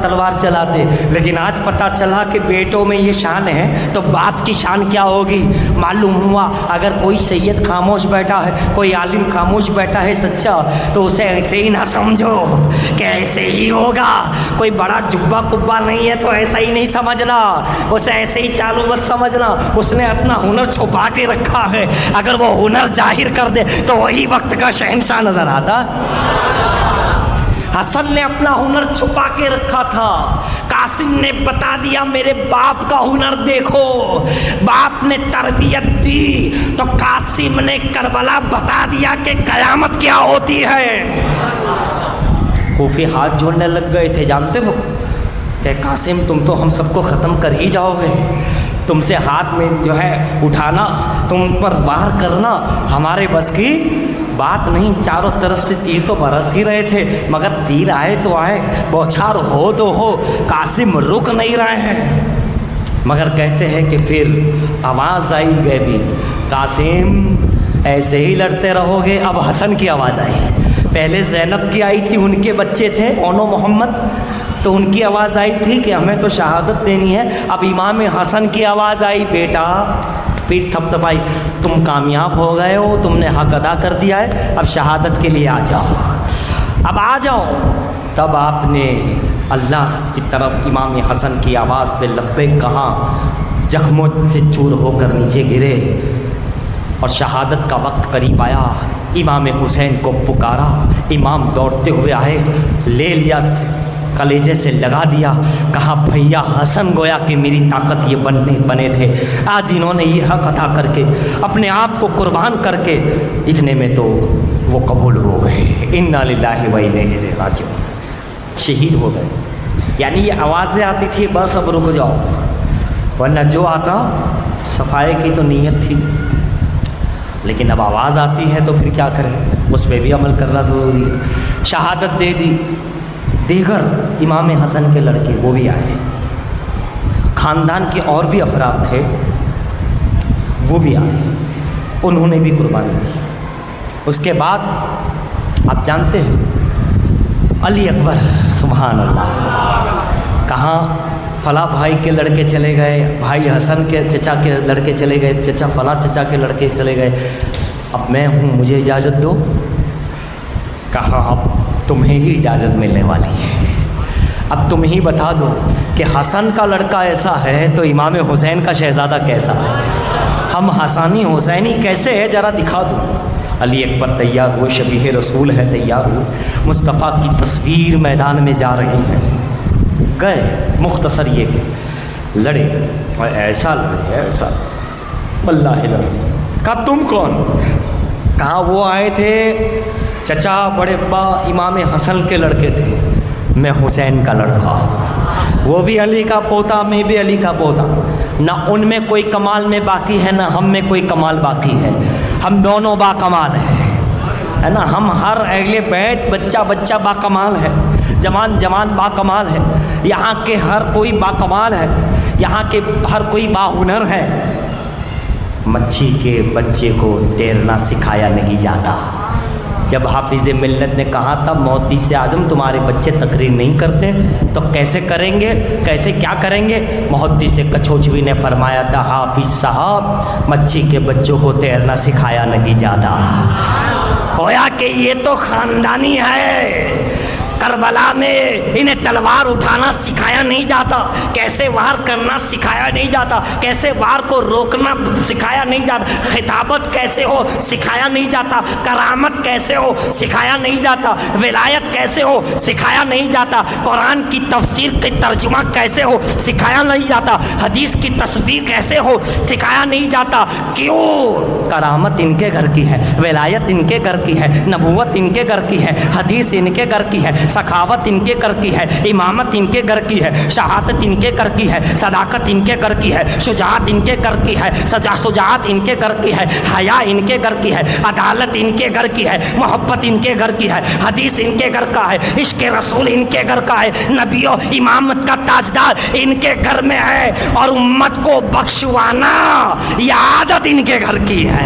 تلوار چلاتے، لیکن آج پتہ چلا کہ بیٹوں میں یہ شان ہے تو باپ کی شان کیا ہوگی۔ معلوم ہوا اگر کوئی سید خاموش بیٹھا ہے، کوئی عالم خاموش بیٹھا ہے سچا، تو اسے ایسے ہی نہ سمجھو کہ ایسے ہی ہوگا، کوئی بڑا جبہ کبا نہیں ہے تو ایسا ہی نہیں سمجھنا، اسے ایسے ہی چالو مت سمجھنا، اس نے اپنا ہنر چھپا کے رکھا ہے، اگر وہ ہنر ظاہر کر دے تو وہی وقت کا شہنشاہ نظر آتا۔ حسن نے اپنا ہنر چھپا کے رکھا تھا، قاسم نے بتا دیا میرے باپ کا ہنر دیکھو، باپ نے تربیت دی تو قاسم نے کربلا بتا دیا کہ قیامت کیا ہوتی ہے۔ کوفی ہاتھ جوڑنے لگ گئے تھے، جانتے ہو کہ قاسم تم تو ہم سب کو ختم کر ہی جاؤ گے، تم سے ہاتھ میں جو ہے اٹھانا، تم پر وار کرنا ہمارے بس کی بات نہیں۔ چاروں طرف سے تیر تو برس ہی رہے تھے، مگر تیر آئے تو آئے، بوچھار ہو تو ہو، قاسم رک نہیں رہے ہیں۔ مگر کہتے ہیں کہ پھر آواز آئی غیبی، قاسم ایسے ہی لڑتے رہو گے۔ اب حسن کی آواز آئی، پہلے زینب کی آئی تھی، ان کے بچے تھے اونو محمد، تو ان کی آواز آئی تھی کہ ہمیں تو شہادت دینی ہے۔ اب امام حسن کی آواز آئی، بیٹا پیٹھ تھپتھپائی، تم کامیاب ہو گئے ہو، تم نے حق ادا کر دیا ہے، اب شہادت کے لیے آ جاؤ، اب آ جاؤ۔ تب آپ نے اللہ کی طرف امام حسن کی آواز پہ لبیک کہا، زخموں سے چور ہو کر نیچے گرے، اور شہادت کا وقت قریب آیا، امام حسین کو پکارا، امام دوڑتے ہوئے آئے، لے لیا، کلیجے سے لگا دیا، کہا بھیا حسن گویا کہ میری طاقت یہ بنے تھے، آج انہوں نے یہ حق ادا کر کے اپنے آپ کو قربان کر کے، اتنے میں تو وہ قبول ہو گئے، انا للہ و انا الیہ راجعون، شہید ہو گئے۔ یعنی یہ آوازیں آتی تھی بس اب رک جاؤ، ورنہ جو آتا صفائی کی تو نیت تھی، لیکن اب آواز آتی ہے تو پھر کیا کریں، اس پہ بھی عمل کرنا ضروری ہے۔ شہادت دے دی، دیگر امام حسن کے لڑکے وہ بھی آئے، خاندان کے اور بھی افراد تھے وہ بھی آئے، انہوں نے بھی قربانی دی۔ اس کے بعد آپ جانتے ہیں علی اکبر، سبحان اللہ، کہاں فلاں بھائی کے لڑکے چلے گئے، بھائی حسن کے چچا کے لڑکے چلے گئے، چچا فلاں چچا کے لڑکے چلے گئے، اب میں ہوں، مجھے اجازت دو۔ کہا اب تمہیں ہی اجازت ملنے والی ہے، اب تم ہی بتا دو کہ حسن کا لڑکا ایسا ہے تو امام حسین کا شہزادہ کیسا ہے، ہم حسانی حسینی کیسے ہے ذرا دکھا دو۔ علی اکبر تیار ہوئے، شبیہ رسول ہے تیار ہوئے، مصطفیٰ کی تصویر میدان میں جا رہی ہے، گئے، مختصر یہ کہ لڑے، اور ایسا لڑے ایسا، اللہ العظیم۔ کہا تم کون؟ کہا وہ آئے تھے چچا بڑے ابا امام حسن کے لڑکے تھے، میں حسین کا لڑکا ہوں، وہ بھی علی کا پوتا، میں بھی علی کا پوتا، نہ ان میں کوئی کمال میں باقی ہے نہ ہم میں کوئی کمال باقی ہے، ہم دونوں با کمال ہیں، ہے نا، ہم ہر اہل بیت بچہ بچہ با کمال ہے، جوان جوان با کمال ہے، یہاں کے ہر کوئی با کمال ہے، یہاں کے ہر کوئی با ہنر ہے۔ مچھی کے بچے کو تیرنا سکھایا نہیں جاتا، جب حافظ ملت نے کہا تھا محدث اعظم تمہارے بچے تقریر نہیں کرتے تو کیسے کریں گے، کیسے کیا کریں گے، محدث کچھوچوی نے فرمایا تھا حافظ صاحب مچھی کے بچوں کو تیرنا سکھایا نہیں جاتا، گویا کہ یہ تو خاندانی ہے، کربلا میں انہیں تلوار اٹھانا سکھایا نہیں جاتا، کیسے وار کرنا سکھایا نہیں جاتا، کیسے وار کو روکنا سکھایا نہیں جاتا، خطابت کیسے ہو سکھایا نہیں جاتا، کرامت کیسے ہو سکھایا نہیں جاتا، ولایت کیسے ہو سکھایا نہیں جاتا، قرآن کی تفسیر کی ترجمہ کیسے ہو سکھایا نہیں جاتا، حدیث کی تصویر کیسے ہو سکھایا نہیں جاتا۔ کیوں؟ کرامت ان کے گھر کی ہے، ولایت ان کے گھر کی ہے، نبوت ان کے گھر کی ہے، حدیث ان کے گھر کی ہے، سخاوت ان کے گھر کی ہے، امامت ان کے گھر کی ہے، شہادت ان کے گھر کی ہے، صداقت ان کے گھر کی ہے، شجاعت ان کے گھر کی ہے، شجاعت ان کے گھر کی ہے، حیا ان کے گھر کی ہے، عدالت ان کے گھر کی ہے، محبت ان کے گھر کی ہے، حدیث ان کے گھر کا ہے، عشق رسول ان کے گھر کا ہے، نبی و امامت کا تاجدار ان کے گھر میں ہے، اور امت کو بخشوانا یہ عادت ان کے گھر کی ہے۔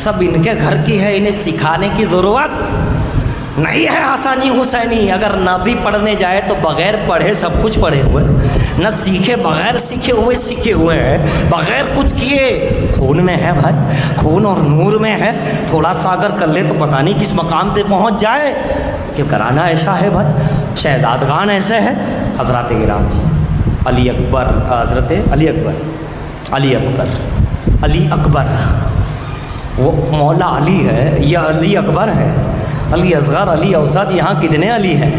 سب ان کے گھر کی ہے، انہیں سکھانے کی ضرورت نہیں ہے۔ حسنی حسینی اگر نہ بھی پڑھنے جائے تو بغیر پڑھے سب کچھ پڑھے ہوئے، نہ سیکھے بغیر سیکھے ہوئے ہیں، بغیر کچھ کیے، خون میں ہے بھائی، خون اور نور میں ہے، تھوڑا سا اگر کر لے تو پتہ نہیں کس مقام پہ پہنچ جائے، کہ کرانا ایسا ہے بھائی، شہزادگان ایسے ہے۔ حضرات کرام علی اکبر، حضرت علی اکبر وہ مولا علی ہے، یہ علی اکبر ہے، علی اصغر، علی اوسط، یہاں کتنے علی ہیں؟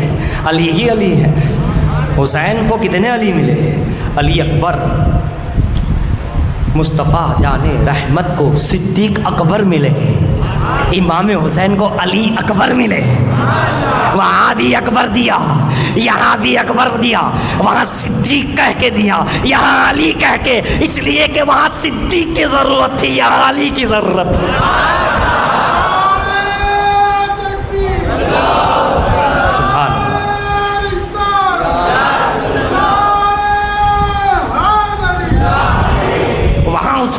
علی ہی علی ہے۔ حسین کو کتنے علی ملے؟ علی اکبر۔ مصطفیٰ جان رحمت کو صدیق اکبر ملے، امام حسین کو علی اکبر ملے۔ وہاں بھی اکبر دیا، یہاں بھی اکبر دیا، وہاں صدیق کہہ کے دیا، یہاں علی کہہ کے، اس لیے کہ وہاں صدیق کی ضرورت تھی، یہاں علی کی ضرورت تھی۔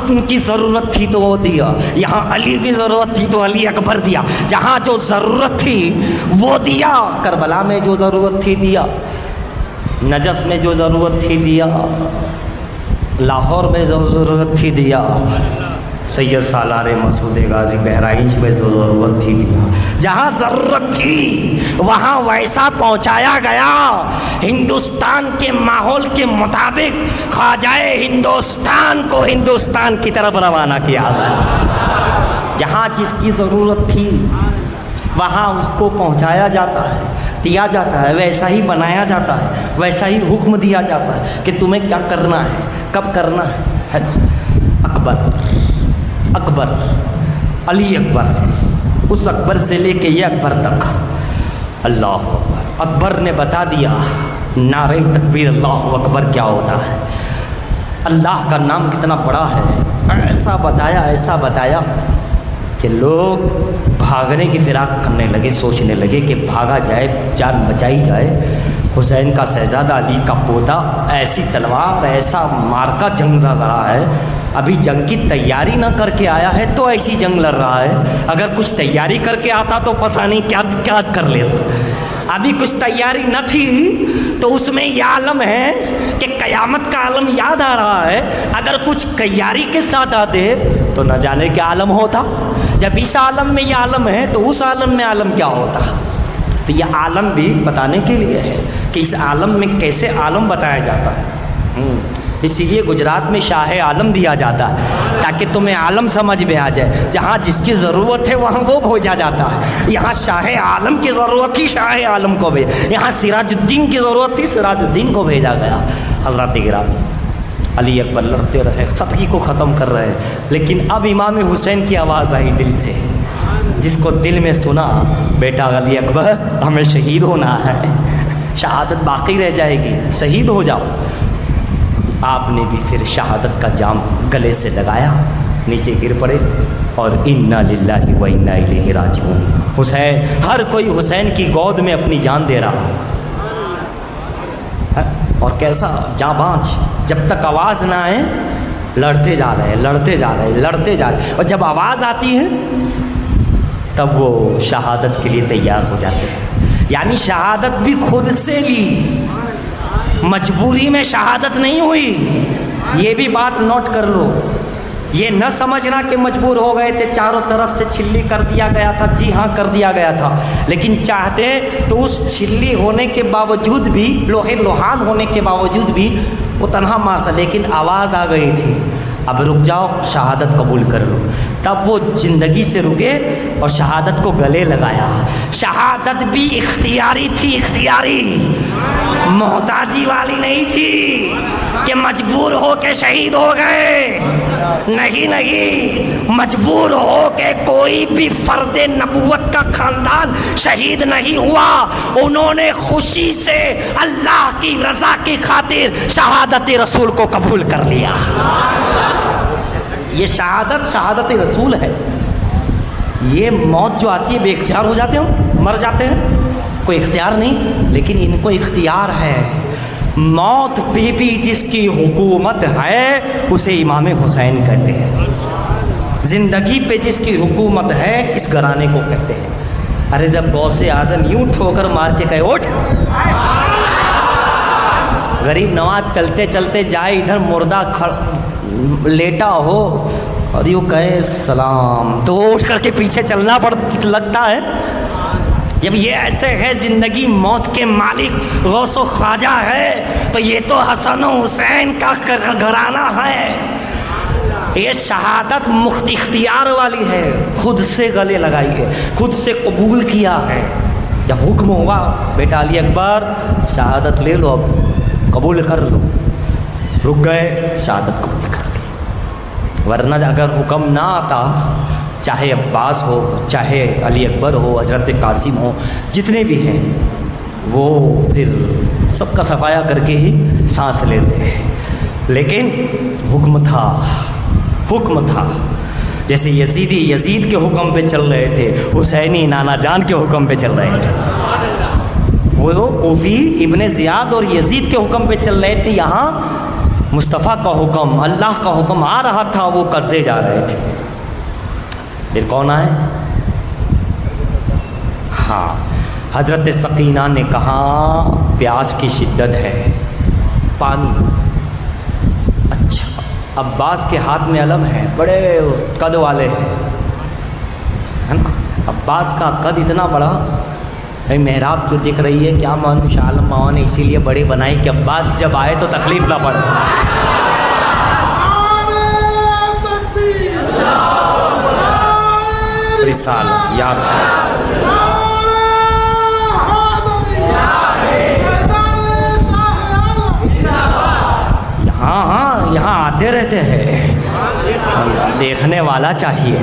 ان کی ضرورت تھی تو وہ دیا، یہاں علی کی ضرورت تھی تو علی اکبر دیا، جہاں جو ضرورت تھی وہ دیا، کربلا میں جو ضرورت تھی دیا، نجف میں جو ضرورت تھی دیا، لاہور میں جو ضرورت تھی دیا، سید سالار مسعود غازی بہرائچ میں جو ضرورت تھی دیا، جہاں ضرورت تھی وہاں ویسا پہنچایا گیا۔ ہندوستان کے ماحول کے مطابق خواجہ ہندوستان کو ہندوستان کی طرف روانہ کیا گیا۔ جہاں جس کی ضرورت تھی وہاں اس کو پہنچایا جاتا ہے، دیا جاتا ہے، ویسا ہی بنایا جاتا ہے، ویسا ہی حکم دیا جاتا ہے کہ تمہیں کیا کرنا ہے، کب کرنا ہے نا؟ اکبر، علی اکبر، اس اکبر سے لے کے یہ اکبر تک، اللہ اکبر، اکبر نے بتا دیا نعرہ تکبیر اللہ اکبر کیا ہوتا ہے، اللہ کا نام کتنا بڑا ہے، ایسا بتایا کہ لوگ بھاگنے کی فراق کرنے لگے، سوچنے لگے کہ بھاگا جائے، جان بچائی جائے۔ حسین کا شہزادہ، علی کا پوتا، ایسی تلوار، ایسا مارکا جنگ لڑ رہا ہے، ابھی جنگ کی تیاری نہ کر کے آیا ہے تو ایسی جنگ لڑ رہا ہے، اگر کچھ تیاری کر کے آتا تو پتہ نہیں کیا کر لیتا۔ ابھی کچھ تیاری نہ تھی تو اس میں یہ عالم ہے کہ قیامت کا عالم یاد آ رہا ہے، اگر کچھ تیاری کے ساتھ آتے تو نہ جانے کیا عالم ہوتا۔ جب اس عالم میں یہ عالم ہے تو اس عالم میں عالم کیا ہوتا۔ تو یہ عالم بھی بتانے کے لیے ہے کہ اس عالم میں کیسے عالم بتایا جاتا ہے، اسی لیے گجرات میں شاہ عالم دیا جاتا ہے تاکہ تمہیں عالم سمجھ میں آ جائے، جہاں جس کی ضرورت ہے وہاں وہ بھیجا جاتا ہے۔ یہاں شاہ عالم کی ضرورت تھی، شاہ عالم کو بھیجا، یہاں سراج الدین کی ضرورت تھی، سراج الدین کو بھیجا گیا۔ حضرات گرامی، علی اکبر لڑتے رہے، سبھی کو ختم کر رہے، لیکن اب امام حسین کی آواز آئی دل سے، جس کو دل میں سنا، بیٹا علی اکبر ہمیں شہید ہونا ہے، شہادت باقی رہ جائے گی، شہید ہو جاؤ۔ آپ نے بھی پھر شہادت کا جام گلے سے لگایا، نیچے گر پڑے اور انا للہ و انا الیہ راجعون۔ حسین، ہر کوئی حسین کی گود میں اپنی جان دے رہا، اور کیسا جاں بانجھ، جب تک آواز نہ آئے لڑتے جا رہے، اور جب آواز آتی ہے تب وہ شہادت کے لیے تیار ہو جاتے ہیں۔ یعنی شہادت بھی خود سے لی، مجبوری میں شہادت نہیں ہوئی، یہ بھی بات نوٹ کر لو۔ یہ نہ سمجھنا کہ مجبور ہو گئے تھے، چاروں طرف سے چھلی کر دیا گیا تھا، جی ہاں کر دیا گیا تھا، لیکن چاہتے تو اس چھلی ہونے کے باوجود بھی، لوہے لوہان ہونے کے باوجود بھی وہ تنہا مار سکتے، لیکن آواز آ گئی تھی اب رک جاؤ، شہادت قبول کر لو۔ تب وہ زندگی سے رکے اور شہادت کو گلے لگایا۔ شہادت بھی اختیاری تھی، اختیاری، محتاجی والی نہیں تھی کہ مجبور ہو کے شہید ہو گئے، نہیں، مجبور ہو کے کوئی بھی فرد نبوت کا خاندان شہید نہیں ہوا، انہوں نے خوشی سے اللہ کی رضا کی خاطر شہادت رسول کو قبول کر لیا۔ یہ شہادت رسول ہے۔ یہ موت جو آتی ہے بے اختیار ہو جاتے ہیں، مر جاتے ہیں، کوئی اختیار نہیں، لیکن ان کو اختیار ہے۔ موت پہ بھی جس کی حکومت ہے اسے امام حسین کہتے ہیں، زندگی پہ جس کی حکومت ہے اس گھرانے کو کہتے ہیں۔ ارے جب غوث اعظم یوں ٹھوکر مار کے کہے اٹھ، غریب نواز چلتے چلتے جائے ادھر مردہ لیٹا ہو اور یوں کہے سلام، تو وہ اٹھ کر کے پیچھے چلنا لگتا ہے۔ جب یہ ایسے ہے زندگی موت کے مالک غوث و خواجہ ہے تو یہ تو حسن و حسین کا گھرانہ ہے۔ یہ شہادت اختیار والی ہے، خود سے گلے لگائی ہے، خود سے قبول کیا ہے۔ جب حکم ہوا بیٹا علی اکبر شہادت لے لو، اب قبول کر لو، رک گئے، شہادت قبول کر لی۔ ورنہ اگر حکم نہ آتا، چاہے عباس ہو، چاہے علی اکبر ہو، حضرت قاسم ہو، جتنے بھی ہیں وہ پھر سب کا صفایا کر کے ہی سانس لیتے ہیں، لیکن حکم تھا۔ جیسے یزید کے حکم پہ چل رہے تھے، حسینی نانا جان کے حکم پہ چل رہے تھے، وہ کوفی ابن زیاد اور یزید کے حکم پہ چل رہے تھے، یہاں مصطفیٰ کا حکم، اللہ کا حکم آ رہا تھا، وہ کرتے جا رہے تھے۔ پھر کون آئے؟ ہاں، حضرت سکینہ نے کہا پیاس کی شدت ہے، پانی۔ اچھا، عباس کے ہاتھ میں علم ہے، بڑے قد والے ہیں، ہے نا؟ عباس کا قد اتنا بڑا ہے، محراب جو دکھ رہی ہے، کیا معلوم شاہ عالم ماما نے اسی لیے بڑی بنائی کہ عباس جب آئے تو تکلیف نہ پڑے۔ رسالت یا رسول یہاں آتے رہتے ہیں، دیکھنے والا چاہیے۔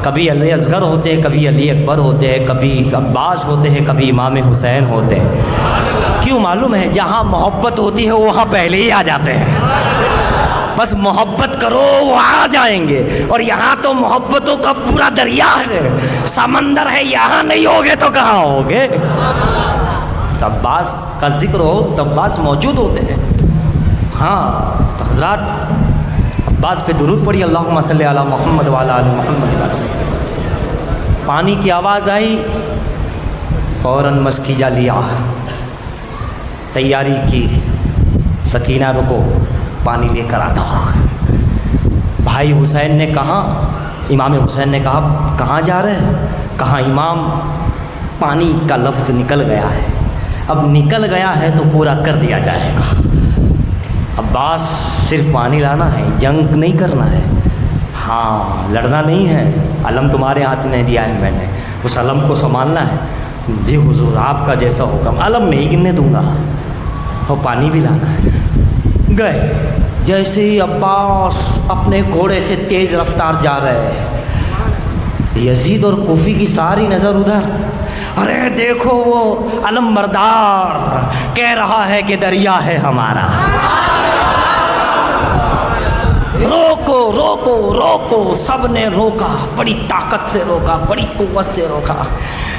کبھی علی اصغر ہوتے ہیں، کبھی علی اکبر ہوتے ہیں، کبھی عباس ہوتے ہیں، کبھی امام حسین ہوتے ہیں۔ کیوں معلوم ہے؟ جہاں محبت ہوتی ہے وہاں پہلے ہی آ جاتے ہیں۔ بس محبت کرو وہ آ جائیں گے، اور یہاں تو محبتوں کا پورا دریا ہے، سمندر ہے، یہاں نہیں ہوگے تو کہاں ہوگے؟ عباس کا ذکر ہو تو عباس موجود ہوتے ہیں۔ ہاں تو حضرات عباس پہ درود پڑھی، اللہم صلی علی محمد وعلی آل محمد۔ پانی کی آواز آئی، فوراً مسکیجہ لیا، تیاری کی، سکینہ رکو، پانی لے کر آتا۔ بھائی حسین نے کہا، امام حسین نے کہا کہاں جا رہے ہیں؟ کہا امام پانی کا لفظ نکل گیا ہے، اب نکل گیا ہے تو پورا کر دیا جائے گا۔ عباس صرف پانی لانا ہے، جنگ نہیں کرنا ہے، ہاں لڑنا نہیں ہے، علم تمہارے ہاتھ میں دیا ہے میں نے، اس علم کو سنبھالنا ہے۔ جی حضور آپ کا جیسا حکم، علم نہیں گرنے دوں گا، اور پانی بھی لانا ہے۔ گئے، جیسے ہی عباس اپنے گھوڑے سے تیز رفتار جا رہے ہیں، یزید اور کوفی کی ساری نظر ادھر، ارے دیکھو وہ علم بردار کہہ رہا ہے کہ دریا ہے ہمارا، روکو روکو روکو۔ سب نے روکا، بڑی طاقت سے روکا، بڑی قوت سے روکا،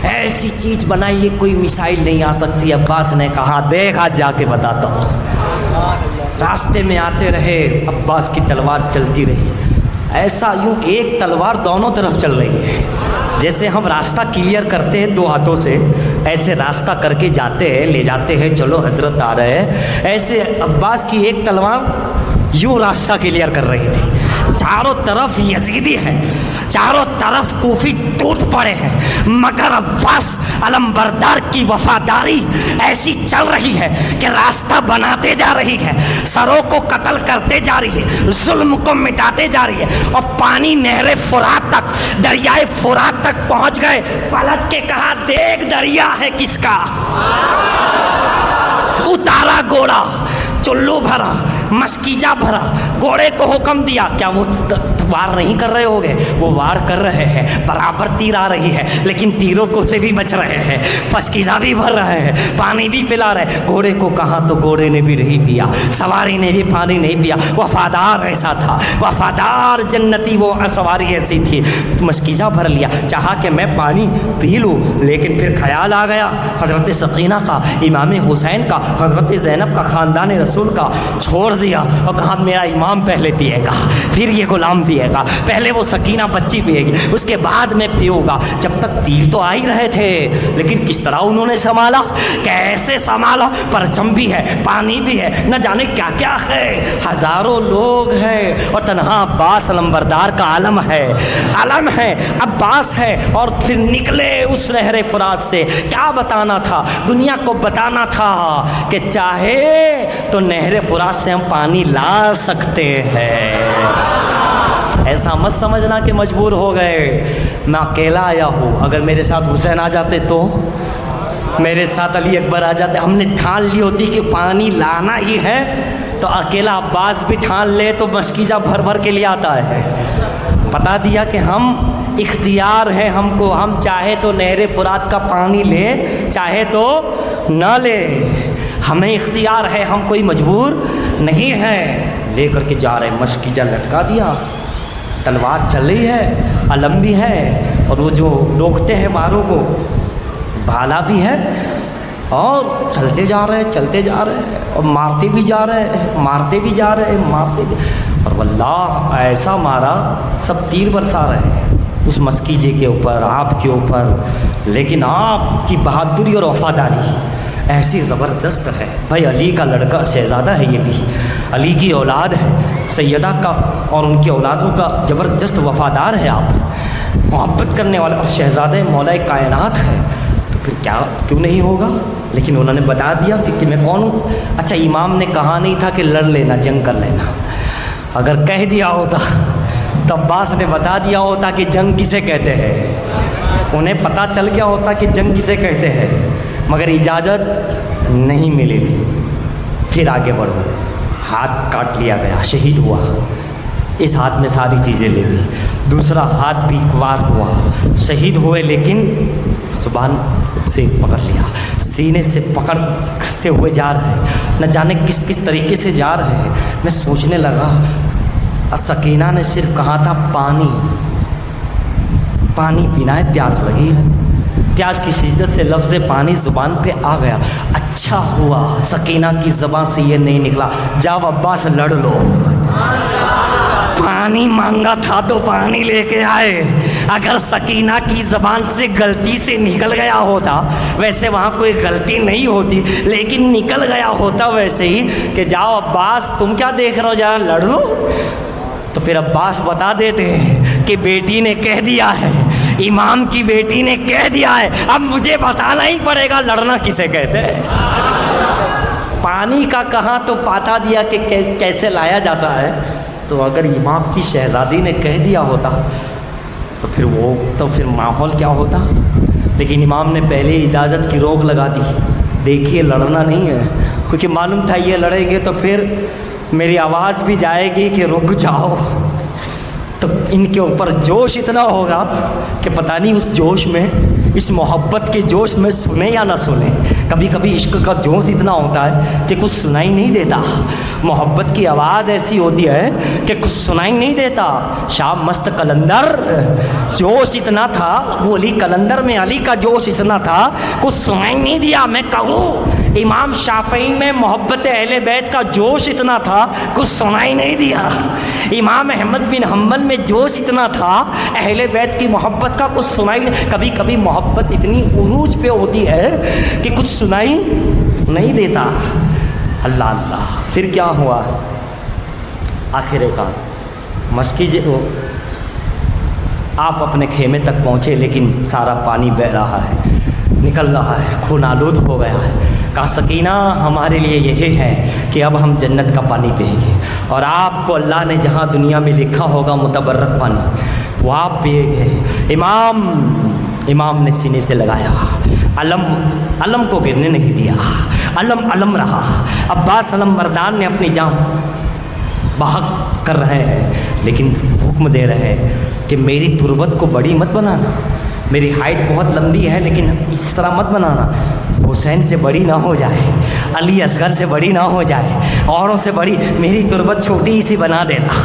ایسی چیز بنائی یہ کوئی مثال نہیں آ سکتی۔ عباس نے کہا دیکھ آج جا کے بتاتا ہوں۔ راستے میں آتے رہے، عباس کی تلوار چلتی رہی، ایسا یوں ایک تلوار دونوں طرف چل رہی ہے، جیسے ہم راستہ کلیئر کرتے ہیں دو ہاتھوں سے، ایسے راستہ کر کے جاتے ہیں، لے جاتے ہیں، چلو حضرت آ رہے ہیں، ایسے عباس کی ایک تلوار یوں راستہ کلیئر کر رہی تھی۔ چاروں طرف یزیدی ہے، چاروں طرف کوفی ٹوٹ پڑے ہیں، مگر عباس علم بردار کی وفاداری ایسی چل رہی ہے کہ راستہ بناتے جا رہی ہے، سروں کو قتل کرتے جا رہی ہے، ظلم کو مٹاتے جا رہی ہے، اور پانی نہر فرات تک، دریائے فرات تک پہنچ گئے۔ پلٹ کے کہا دیکھ دریا ہے کس کا، اتارا گھوڑا، چلو بھرا، مسکیجہ بھرا، گھوڑے کو حکم دیا۔ کیا وہ وار نہیں کر رہے ہوگے؟ وہ وار کر رہے ہیں، برابر تیر آ رہی ہے، لیکن تیروں کو سے بھی بچ رہے ہیں، مسکیجہ بھی بھر رہے ہیں، پانی بھی پلا رہے۔ گھوڑے کو کہا تو گھوڑے نے بھی نہیں پیا، سواری نے بھی پانی نہیں پیا۔ وفادار ایسا تھا، وفادار جنتی، وہ سواری ایسی تھی، مسکیجہ بھر لیا، چاہا کہ میں پانی پی لوں، لیکن پھر خیال آ گیا حضرت سکینہ کا، امام حسین کا، حضرت زینب کا، خاندان رسول کا، چھوڑ دیا اور کہا میرا امام پہلے پیے گا، پھر یہ غلام پیے گا، پہلے وہ سکینہ بچی پیے گی، اس کے بعد میں پیوں گا۔ جب تک تیر تو آ ہی رہے تھے، لیکن کس طرح انہوں نے سنبھالا، کیسے سنبھالا، پرچم بھی ہے، پانی بھی ہے، نہ جانے کیا کیا ہے، ہزاروں لوگ ہیں، اور تنہا عباس علمبردار کا علم ہے، علم ہے، عباس ہے۔ اور پھر نکلے اس نہر فرات سے، کیا بتانا تھا دنیا کو، بتانا تھا کہ چاہے تو نہر فرات سے ہم پانی لا سکتے ہیں۔ ایسا مت سمجھنا کہ مجبور ہو گئے، میں اکیلا آیا ہوں، اگر میرے ساتھ حسین آ جاتے تو، میرے ساتھ علی اکبر آ جاتے، ہم نے ٹھان لی ہوتی کہ پانی لانا ہی ہے، تو اکیلا عباس بھی ٹھان لے تو مسکیجہ بھر بھر کے لیے آتا ہے۔ بتا دیا کہ ہم اختیار ہے ہم کو، ہم چاہے تو نہر فرات کا پانی لے، چاہے تو نہ لے، ہمیں اختیار ہے، ہم کوئی مجبور نہیں ہے۔ لے کر کے جا رہے، مسکیجہ لٹکا دیا، تلوار چل رہی ہے، علم بھی ہے، اور وہ جو روکتے ہیں ماروں کو، بھالا بھی ہے، اور چلتے جا رہے ہیں اور مارتے بھی جا رہے ہیں اور واللہ ایسا مارا سب تیر برسا رہے ہیں اس مسکیجے کے اوپر، آپ کے اوپر، لیکن آپ کی بہادری اور وفاداری ایسی زبردست ہے. بھائی علی کا لڑکا شہزادہ ہے، یہ بھی علی کی اولاد ہے، سیدہ کا اور ان کی اولادوں کا زبردست وفادار ہے، آپ محبت کرنے والا اور شہزادہ مولا کائنات ہے، تو پھر کیوں نہیں ہوگا. لیکن انہوں نے بتا دیا کہ میں کون ہوں. اچھا امام نے کہا نہیں تھا کہ لڑ لینا، جنگ کر لینا. اگر کہہ دیا ہوتا تو عباس نے بتا دیا ہوتا کہ جنگ کسے کہتے ہیں، انہیں پتہ چل گیا ہوتا کہ جنگ کسے کہتے ہیں، مگر اجازت نہیں ملی تھی. پھر آگے بڑھو، ہاتھ کاٹ لیا گیا، شہید ہوا، اس ہاتھ میں ساری چیزیں لے لی، دوسرا ہاتھ بھی وار ہوا، شہید ہوئے، لیکن زبان سے پکڑ لیا، سینے سے پکڑتے ہوئے جا رہے ہیں، نہ جانے کس طریقے سے جا رہے ہیں. میں سوچنے لگا، سکینہ نے صرف کہا تھا پانی پینا ہے، پیاس لگی ہے، پیاس کی شدت سے لفظ پانی زبان پہ آ گیا. اچھا ہوا سکینہ کی زبان سے یہ نہیں نکلا جاؤ عباس لڑ لو. پانی مانگا تھا تو پانی لے کے آئے. اگر سکینہ کی زبان سے غلطی سے نکل گیا ہوتا، ویسے وہاں کوئی غلطی نہیں ہوتی، لیکن نکل گیا ہوتا ویسے ہی کہ جاؤ عباس تم کیا دیکھ رہے ہو، ذرا لڑ لو، تو پھر عباس بتا دیتے ہیں کہ بیٹی نے کہہ دیا ہے، امام کی بیٹی نے کہہ دیا ہے، اب مجھے بتانا ہی پڑے گا لڑنا کسے کہتے ہیں. پانی کا کہاں تو بتا دیا کہ کیسے لایا جاتا ہے. تو اگر امام کی شہزادی نے کہہ دیا ہوتا تو پھر ماحول کیا ہوتا. لیکن امام نے پہلے اجازت کی روک لگا دی، دیکھیے لڑنا نہیں ہے، کیونکہ معلوم تھا یہ لڑیں گے تو پھر میری آواز بھی جائے گی کہ رک جاؤ. تو ان کے اوپر جوش اتنا ہوگا کہ پتہ نہیں اس جوش میں، اس محبت کے جوش میں سنیں یا نہ سنیں. کبھی کبھی عشق کا جوش اتنا ہوتا ہے کہ کچھ سنائی نہیں دیتا، محبت کی آواز ایسی ہوتی ہے کہ کچھ سنائی نہیں دیتا. شام مست قلندر جوش اتنا تھا، وہ علی قلندر میں علی کا جوش اتنا تھا کچھ سنائی نہیں دیا. میں کہوں امام شافعی میں محبت اہل بیت کا جوش اتنا تھا کچھ سنائی نہیں دیا. امام احمد بن حنبل میں جوش اتنا تھا اہل بیت کی محبت کا کچھ سنائی نہیں. کبھی کبھی محبت اتنی عروج پہ ہوتی ہے کہ کچھ سنائی نہیں دیتا. اللہ اللہ. پھر کیا ہوا؟ آخر کار مسجد آپ اپنے خیمے تک پہنچے، لیکن سارا پانی بہہ رہا ہے، نکل رہا ہے، خون آلود ہو گیا ہے. کہا سکینہ ہمارے لیے یہی ہے کہ اب ہم جنت کا پانی پئیں گے، اور آپ کو اللہ نے جہاں دنیا میں لکھا ہوگا متبرک پانی وہ آپ پیئیں گے. امام نے سینے سے لگایا، علم کو گرنے نہیں دیا، علم رہا. عباس علم مردان نے اپنی جان بحق کر رہے ہیں، لیکن حکم دے رہے ہیں کہ میری تربت کو بڑی مت بنانا، میری ہائٹ بہت لمبی ہے لیکن اس طرح مت بنانا، حسین سے بڑی نہ ہو جائے، علی اصغر سے بڑی نہ ہو جائے، اوروں سے بڑی، میری تربت چھوٹی سی بنا دینا.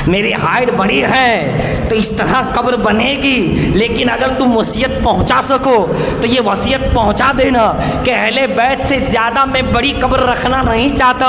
میری ہائٹ بڑی ہے تو اس طرح قبر بنے گی، لیکن اگر تم وصیت پہنچا سکو تو یہ وصیت پہنچا دینا کہ اہل بیت سے زیادہ میں بڑی قبر رکھنا نہیں چاہتا،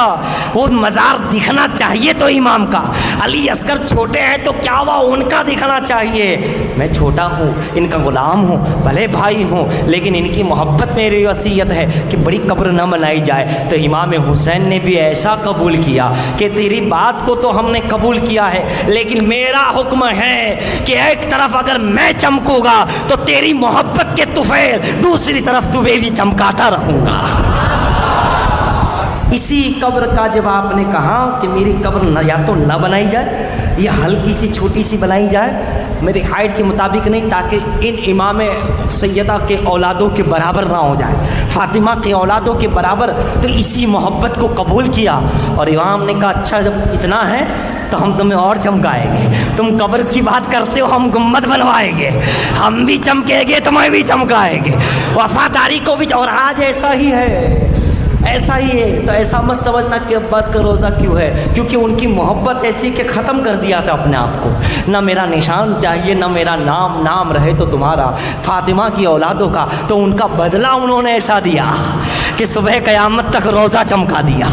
وہ مزار دکھنا چاہیے تو امام کا. علی اصغر چھوٹے ہیں تو کیا ہوا، ان کا دکھنا چاہیے. میں چھوٹا ہوں، ان کا غلام ہوں، بھلے بھائی ہوں، لیکن ان کی محبت میری وصیت ہے کہ بڑی قبر نہ بنائی جائے. تو امام حسین نے بھی ایسا قبول کیا کہ تیری بات کو تو ہم نے قبول کیا ہے، لیکن میرا حکم ہے کہ ایک طرف اگر میں چمکوں گا تو تیری محبت کے طفیل دوسری طرف تمہیں بھی چمکاتا رہوں گا. اسی قبر کا جب آپ نے کہا کہ میری قبر یا تو نہ بنائی جائے یا ہلکی سی چھوٹی سی بنائی جائے میری ہائٹ کے مطابق نہیں، تاکہ ان امام سیدہ کے اولادوں کے برابر نہ ہو جائے، فاطمہ کے اولادوں کے برابر. تو اسی محبت کو قبول کیا. اور امام نے کہا اچھا جب اتنا ہے تو ہم تمہیں اور چمکائیں گے. تم قبر کی بات کرتے ہو، ہم گنبد بنوائیں گے، ہم بھی چمکیں گے، تمہیں بھی چمکائیں گے، وفاداری کو بھی. اور آج ایسا ہی ہے، ایسا ہی ہے تو ایسا مت سمجھنا کہ عباس کا روزہ کیوں ہے، کیونکہ ان کی محبت ایسی کہ ختم کر دیا تھا اپنے آپ کو. نہ میرا نشان چاہیے نہ میرا نام رہے تو تمہارا. فاطمہ کی اولادوں کا تو ان کا بدلہ انہوں نے ایسا دیا کہ صبح قیامت تک روزہ چمکا دیا،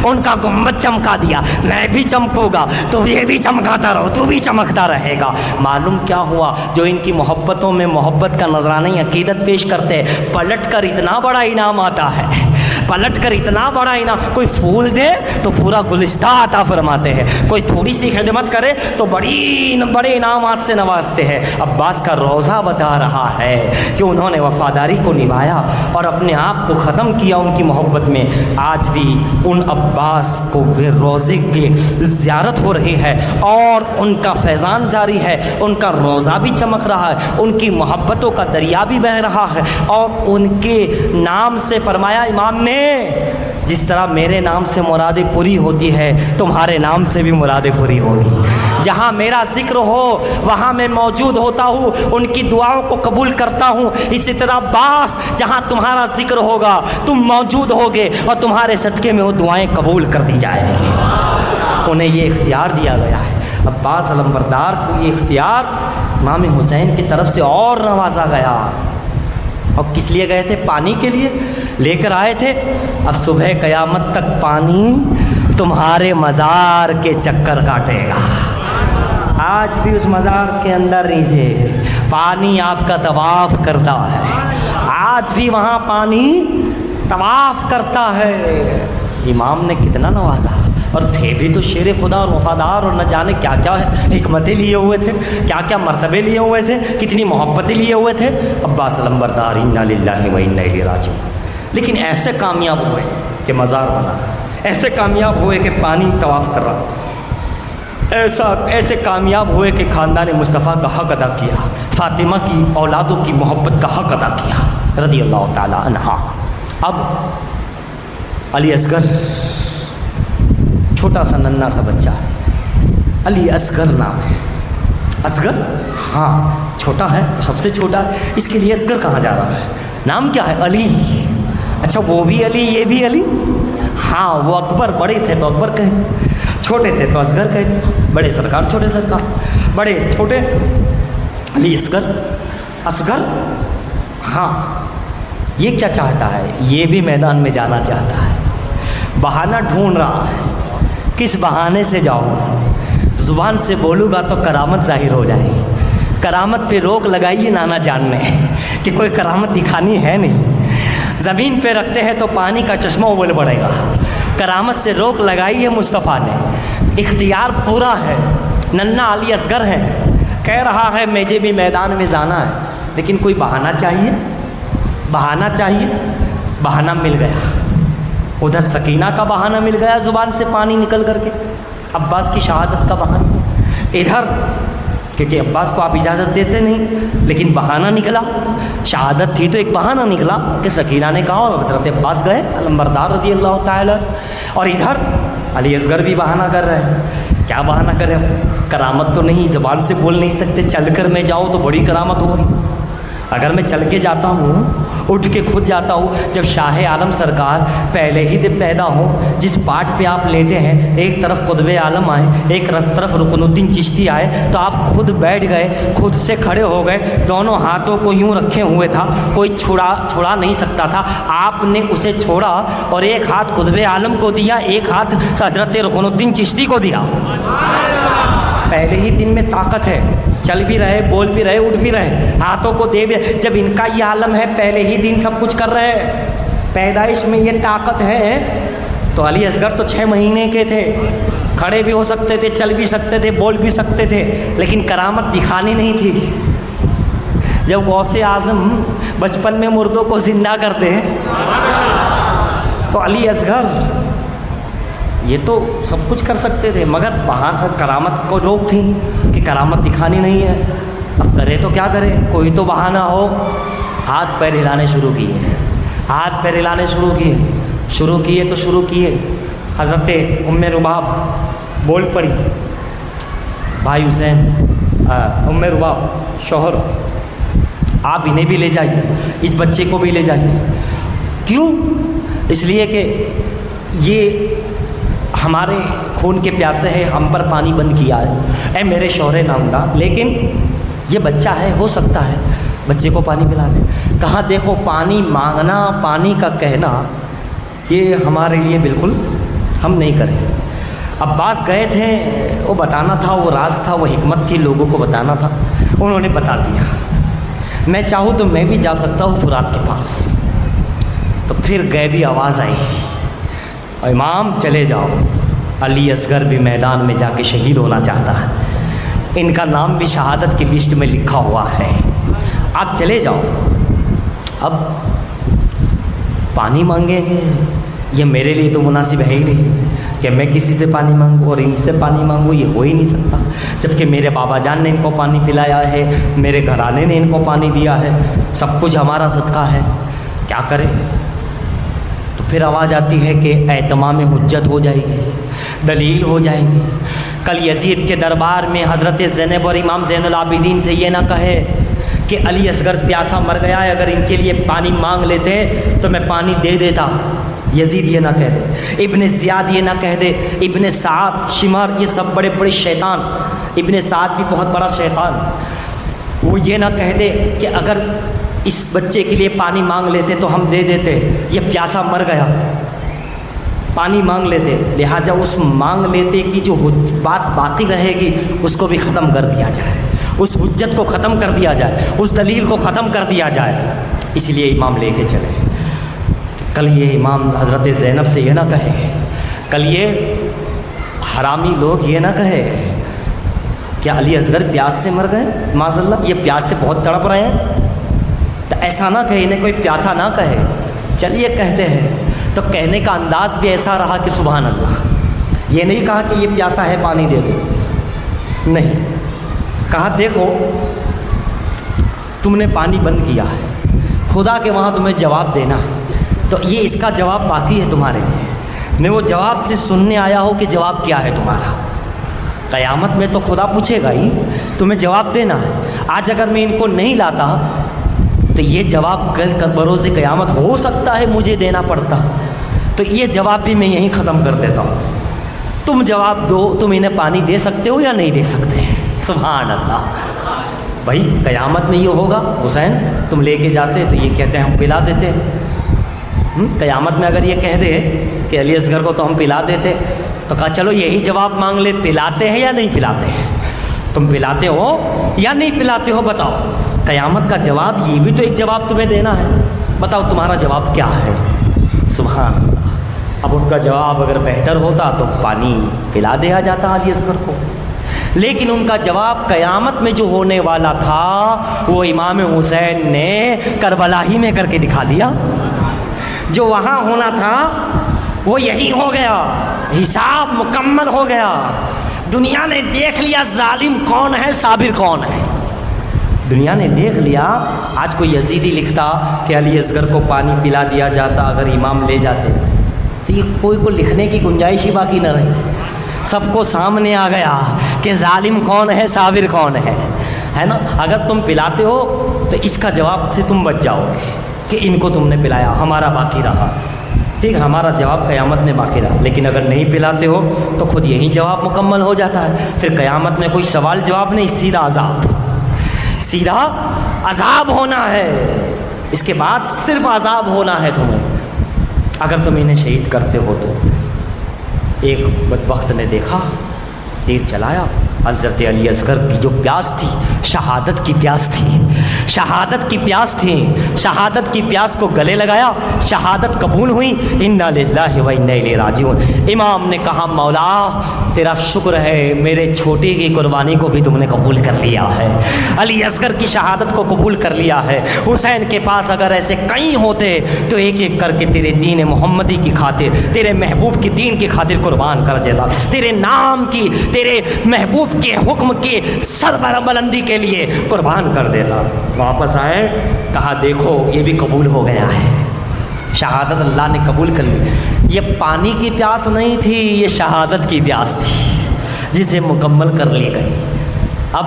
ان کا گنبد چمکا دیا. میں بھی چمکوں گا تو یہ بھی چمکاتا رہو، تو بھی چمکتا رہے گا. معلوم کیا ہوا؟ جو ان کی محبتوں میں محبت کا نذرانہ عقیدت پیش کرتے، پلٹ کر اتنا بڑا انعام آتا ہے، پلٹ کر اتنا بڑا انعام. کوئی پھول دے تو پورا گلستہ عطا فرماتے ہیں، کوئی تھوڑی سی خدمت کرے تو بڑے انعامات سے نوازتے ہیں. عباس کا روزہ بتا رہا ہے کہ انہوں نے وفاداری کو نبھایا اور اپنے آپ کو ختم کیا ان کی محبت میں. آج بھی ان عباس کو روزے کی زیارت ہو رہی ہے اور ان کا فیضان جاری ہے، ان کا روزہ بھی چمک رہا ہے، ان کی محبتوں کا دریا بھی بہہ رہا ہے. اور ان کے نام سے فرمایا امام نے، جس طرح میرے نام سے مرادیں پوری ہوتی ہے تمہارے نام سے بھی مرادیں پوری ہوگی. جہاں میرا ذکر ہو وہاں میں موجود ہوتا ہوں، ان کی دعاؤں کو قبول کرتا ہوں. اسی طرح عباس جہاں تمہارا ذکر ہوگا تم موجود ہوگے اور تمہارے صدقے میں وہ دعائیں قبول کر دی جائیں گی. انہیں یہ اختیار دیا گیا ہے. عباس علمبردار کو یہ اختیار امام حسین کی طرف سے اور نوازا گیا. اور کس لیے گئے تھے؟ پانی کے لیے لے کر آئے تھے. اب صبح قیامت تک پانی تمہارے مزار کے چکر کاٹے گا. آج بھی اس مزار کے اندر نیچے پانی آپ کا طواف کرتا ہے، آج بھی وہاں پانی طواف کرتا ہے. امام نے کتنا نوازا، اور تھے بھی تو شیر خدا اور وفادار، اور نہ جانے کیا کیا حکمتیں لیے ہوئے تھے، کیا کیا مرتبے لیے ہوئے تھے، کتنی محبتیں لیے ہوئے تھے. عباس علمبردار انا للہ و انا الیہ راجعون. لیکن ایسے کامیاب ہوئے کہ مزار بنا، ایسے کامیاب ہوئے کہ پانی طواف کر رہا، ایسے کامیاب ہوئے کہ خاندان مصطفیٰ کا حق ادا کیا، فاطمہ کی اولادوں کی محبت کا حق ادا کیا رضی اللہ تعالی عنہا. اب علی اصغر چھوٹا سا ننھا سا بچہ ہے، علی اصغر نام ہے. اصغر ہاں چھوٹا ہے، سب سے چھوٹا ہے، اس کے لیے اصغر کہا جا رہا ہے. نام کیا ہے؟ علی. اچھا وہ بھی علی یہ بھی علی؟ ہاں وہ اکبر بڑے تھے تو اکبر کہتے، چھوٹے تھے تو اصغر کہتے. بڑے سرکار چھوٹے سرکار، بڑے چھوٹے علی اصغر. اصغر ہاں یہ کیا چاہتا ہے؟ یہ بھی میدان میں جانا چاہتا ہے، بہانہ ڈھونڈ رہا ہے کس بہانے سے جاؤں. زبان سے بولوں گا تو کرامت ظاہر ہو جائے گی. کرامت پہ روک لگائیے نانا جان نے کہ کوئی کرامت دکھانی ہے نہیں. زمین پہ رکھتے ہیں تو پانی کا چشمہ ابل پڑے گا. کرامت سے روک لگائی ہے مصطفیٰ نے. اختیار پورا ہے. ننھا علی اصغر ہے، کہہ رہا ہے مجھے بھی میدان میں جانا ہے، لیکن کوئی بہانہ چاہیے، بہانہ چاہیے. بہانہ مل گیا. ادھر سکینہ کا بہانہ مل گیا، زبان سے پانی نکل کر کے. عباس کی شہادت کا بہانہ ادھر، کیونکہ عباس کو آپ اجازت دیتے نہیں، لیکن بہانہ نکلا. شہادت تھی تو ایک بہانہ نکلا کہ سکینہ نے کہا اور حضرت عباس گئے علمبردار رضی اللہ تعالی. اور ادھر علی اصغر بھی بہانہ کر رہے ہیں. کیا بہانہ کر رہے ہیں؟ کرامت تو نہیں، زبان سے بول نہیں سکتے، چل کر میں جاؤ تو بڑی کرامت ہوگی. اگر میں چل کے جاتا ہوں، اٹھ کے خود جاتا ہوں، جب شاہ عالم سرکار پہلے ہی دن پیدا ہو، جس پاٹ پہ آپ لیٹے ہیں، ایک طرف قطب عالم آئے، ایک طرف رکن الدین چشتی آئے، تو آپ خود بیٹھ گئے، خود سے کھڑے ہو گئے، دونوں ہاتھوں کو یوں رکھے ہوئے تھا، کوئی چھڑا نہیں سکتا تھا. آپ نے اسے چھوڑا اور ایک ہاتھ قطب عالم کو دیا، ایک ہاتھ حضرت رکن الدین چشتی کو دیا. پہلے ہی دن میں طاقت ہے، چل بھی رہے، بول بھی رہے، اٹھ بھی رہے، ہاتھوں کو دے بھی. جب ان کا یہ عالم ہے، پہلے ہی دن سب کچھ کر رہے، پیدائش میں یہ طاقت ہے. تو علی اصغر تو 6 مہینے کے تھے، کھڑے بھی ہو سکتے تھے، چل بھی سکتے تھے، بول بھی سکتے تھے، لیکن کرامت دکھانی نہیں تھی. جب غوث اعظم بچپن میں مردوں کو زندہ کرتے تو علی اصغر یہ تو سب کچھ کر سکتے تھے، مگر وہاں کرامت کو روک تھی کہ کرامت دکھانی نہیں ہے. اب کرے تو کیا کرے، کوئی تو بہانہ ہو. ہاتھ پیر ہلانے شروع کیے، ہاتھ پیر ہلانے شروع کیے. حضرت ام رباب بول پڑی، بھائی حسین، ام رباب شوہر، آپ انہیں بھی لے جائیے، اس بچے کو بھی لے جائیے. کیوں؟ اس لیے کہ یہ ہمارے خون کے پیاسے ہیں، ہم پر پانی بند کیا ہے، اے میرے شوہر نامدار، لیکن یہ بچہ ہے، ہو سکتا ہے بچے کو پانی پلا دے۔ کہاں دیکھو پانی مانگنا، پانی کا کہنا، یہ ہمارے لیے بالکل ہم نہیں کریں۔ عباس گئے تھے، وہ بتانا تھا، وہ راز تھا، وہ حکمت تھی، لوگوں کو بتانا تھا، انہوں نے بتا دیا۔ میں چاہوں تو میں بھی جا سکتا ہوں فرات کے پاس۔ تو پھر غیبی آواز آئی، امام چلے جاؤ، علی اصغر بھی میدان میں جا کے شہید ہونا چاہتا ہے، ان کا نام بھی شہادت کی لسٹ میں لکھا ہوا ہے، آپ چلے جاؤ۔ اب پانی مانگیں گے، یہ میرے لیے تو مناسب ہے ہی نہیں کہ میں کسی سے پانی مانگوں اور ان سے پانی مانگوں، یہ ہو ہی نہیں سکتا، جبکہ میرے بابا جان نے ان کو پانی پلایا ہے، میرے گھرانے نے ان کو پانی دیا ہے، سب کچھ ہمارا صدقہ ہے، کیا کریں؟ تو پھر آواز آتی ہے کہ اعتمام حجت ہو جائے گی، دلیل ہو جائے گی۔ کل یزید کے دربار میں حضرت زینب اور امام زین العابدین سے یہ نہ کہے کہ علی اصغر پیاسا مر گیا ہے، اگر ان کے لیے پانی مانگ لیتے تو میں پانی دے دیتا، یزید یہ نہ کہہ دے، ابن زیاد یہ نہ کہہ دے، ابن سعد، شمر، یہ سب بڑے بڑے شیطان، ابن سعد بھی بہت بڑا شیطان، وہ یہ نہ کہہ دے کہ اگر اس بچے کے لیے پانی مانگ لیتے تو ہم دے دیتے، یہ پیاسا مر گیا، پانی مانگ لیتے، لہٰذا اس مانگ لیتے کی جو بات باقی رہے گی اس کو بھی ختم کر دیا جائے، اس حجت کو ختم کر دیا جائے، اس دلیل کو ختم کر دیا جائے۔ اس لیے امام لے کے چلے۔ کل یہ امام حضرت زینب سے یہ نہ کہے، کل یہ حرامی لوگ یہ نہ کہے کہ علی اصغر پیاس سے مر گئے، معاذ اللہ، یہ پیاس سے بہت تڑپ رہے ہیں، تو ایسا نہ کہے، انہیں کوئی پیاسا نہ کہے، چلیے کہتے ہیں، تو کہنے کا انداز بھی ایسا رہا کہ سبحان اللہ، یہ نہیں کہا کہ یہ پیاسا ہے پانی دے دو، نہیں کہا دیکھو تم نے پانی بند کیا ہے، خدا کے وہاں تمہیں جواب دینا ہے، تو یہ اس کا جواب باقی ہے تمہارے لیے، میں وہ جواب سے سننے آیا ہوں کہ جواب کیا ہے تمہارا۔ قیامت میں تو خدا پوچھے گا ہی، تمہیں جواب دینا ہے۔ آج اگر میں ان کو نہیں لاتا تو یہ جواب کل بروز قیامت ہو سکتا ہے مجھے دینا پڑتا، تو یہ جواب بھی میں یہیں ختم کر دیتا ہوں۔ تم جواب دو، تم انہیں پانی دے سکتے ہو یا نہیں دے سکتے؟ سبحان اللہ۔ بھائی قیامت میں یہ ہوگا، حسین تم لے کے جاتے تو یہ کہتے ہیں ہم پلا دیتے، قیامت میں اگر یہ کہہ دے کہ علی اصغر کو تو ہم پلا دیتے، تو کہا چلو یہی جواب مانگ لے، پلاتے ہیں یا نہیں پلاتے ہیں؟ تم پلاتے ہو یا نہیں پلاتے ہو بتاؤ؟ قیامت کا جواب، یہ بھی تو ایک جواب تمہیں دینا ہے، بتاؤ تمہارا جواب کیا ہے؟ سبحان اللہ۔ اب ان کا جواب اگر بہتر ہوتا تو پانی پلا دیا جاتا علی اصغر کو، لیکن ان کا جواب قیامت میں جو ہونے والا تھا وہ امام حسین نے کربلا ہی میں کر کے دکھا دیا، جو وہاں ہونا تھا وہ یہی ہو گیا، حساب مکمل ہو گیا، دنیا نے دیکھ لیا ظالم کون ہے، صابر کون ہے، دنیا نے دیکھ لیا۔ آج کوئی یزیدی لکھتا کہ علی اصغر کو پانی پلا دیا جاتا اگر امام لے جاتے، تو یہ کوئی کو لکھنے کی گنجائش ہی باقی نہ رہی، سب کو سامنے آ گیا کہ ظالم کون ہے، صابر کون ہے نا۔ اگر تم پلاتے ہو تو اس کا جواب سے تم بچ جاؤ گے کہ ان کو تم نے پلایا، ہمارا باقی رہا، ٹھیک، ہمارا جواب قیامت میں باقی رہا، لیکن اگر نہیں پلاتے ہو تو خود یہی جواب مکمل ہو جاتا ہے، پھر قیامت میں کوئی سوال جواب نہیں، سیدھا عذاب، سیدھا عذاب ہونا ہے، اس کے بعد صرف عذاب ہونا ہے تمہیں اگر تم انہیں شہید کرتے ہو تو۔ ایک بدبخت نے دیکھا، تیر چلایا، حضرت علی اصغر کی جو پیاس تھی شہادت کی پیاس تھی، شہادت کی پیاس تھی، شہادت کی پیاس کو گلے لگایا، شہادت قبول ہوئی، انا للہ و انا الیہ راجعون۔ امام نے کہا مولا تیرا شکر ہے، میرے چھوٹے کی قربانی کو بھی تم نے قبول کر لیا ہے، علی اصغر کی شہادت کو قبول کر لیا ہے، حسین کے پاس اگر ایسے کئی ہوتے تو ایک ایک کر کے تیرے دین محمدی کی خاطر، تیرے محبوب کی دین کی خاطر قربان کر دیتا، تیرے نام کی، تیرے محبوب کے حکم کی سربلندی کے لیے قربان کر دیتا۔ واپس آئے، کہا دیکھو یہ بھی قبول ہو گیا ہے، شہادت اللہ نے قبول کر لی، یہ پانی کی پیاس نہیں تھی، یہ شہادت کی پیاس تھی جسے مکمل کر لی گئی۔ اب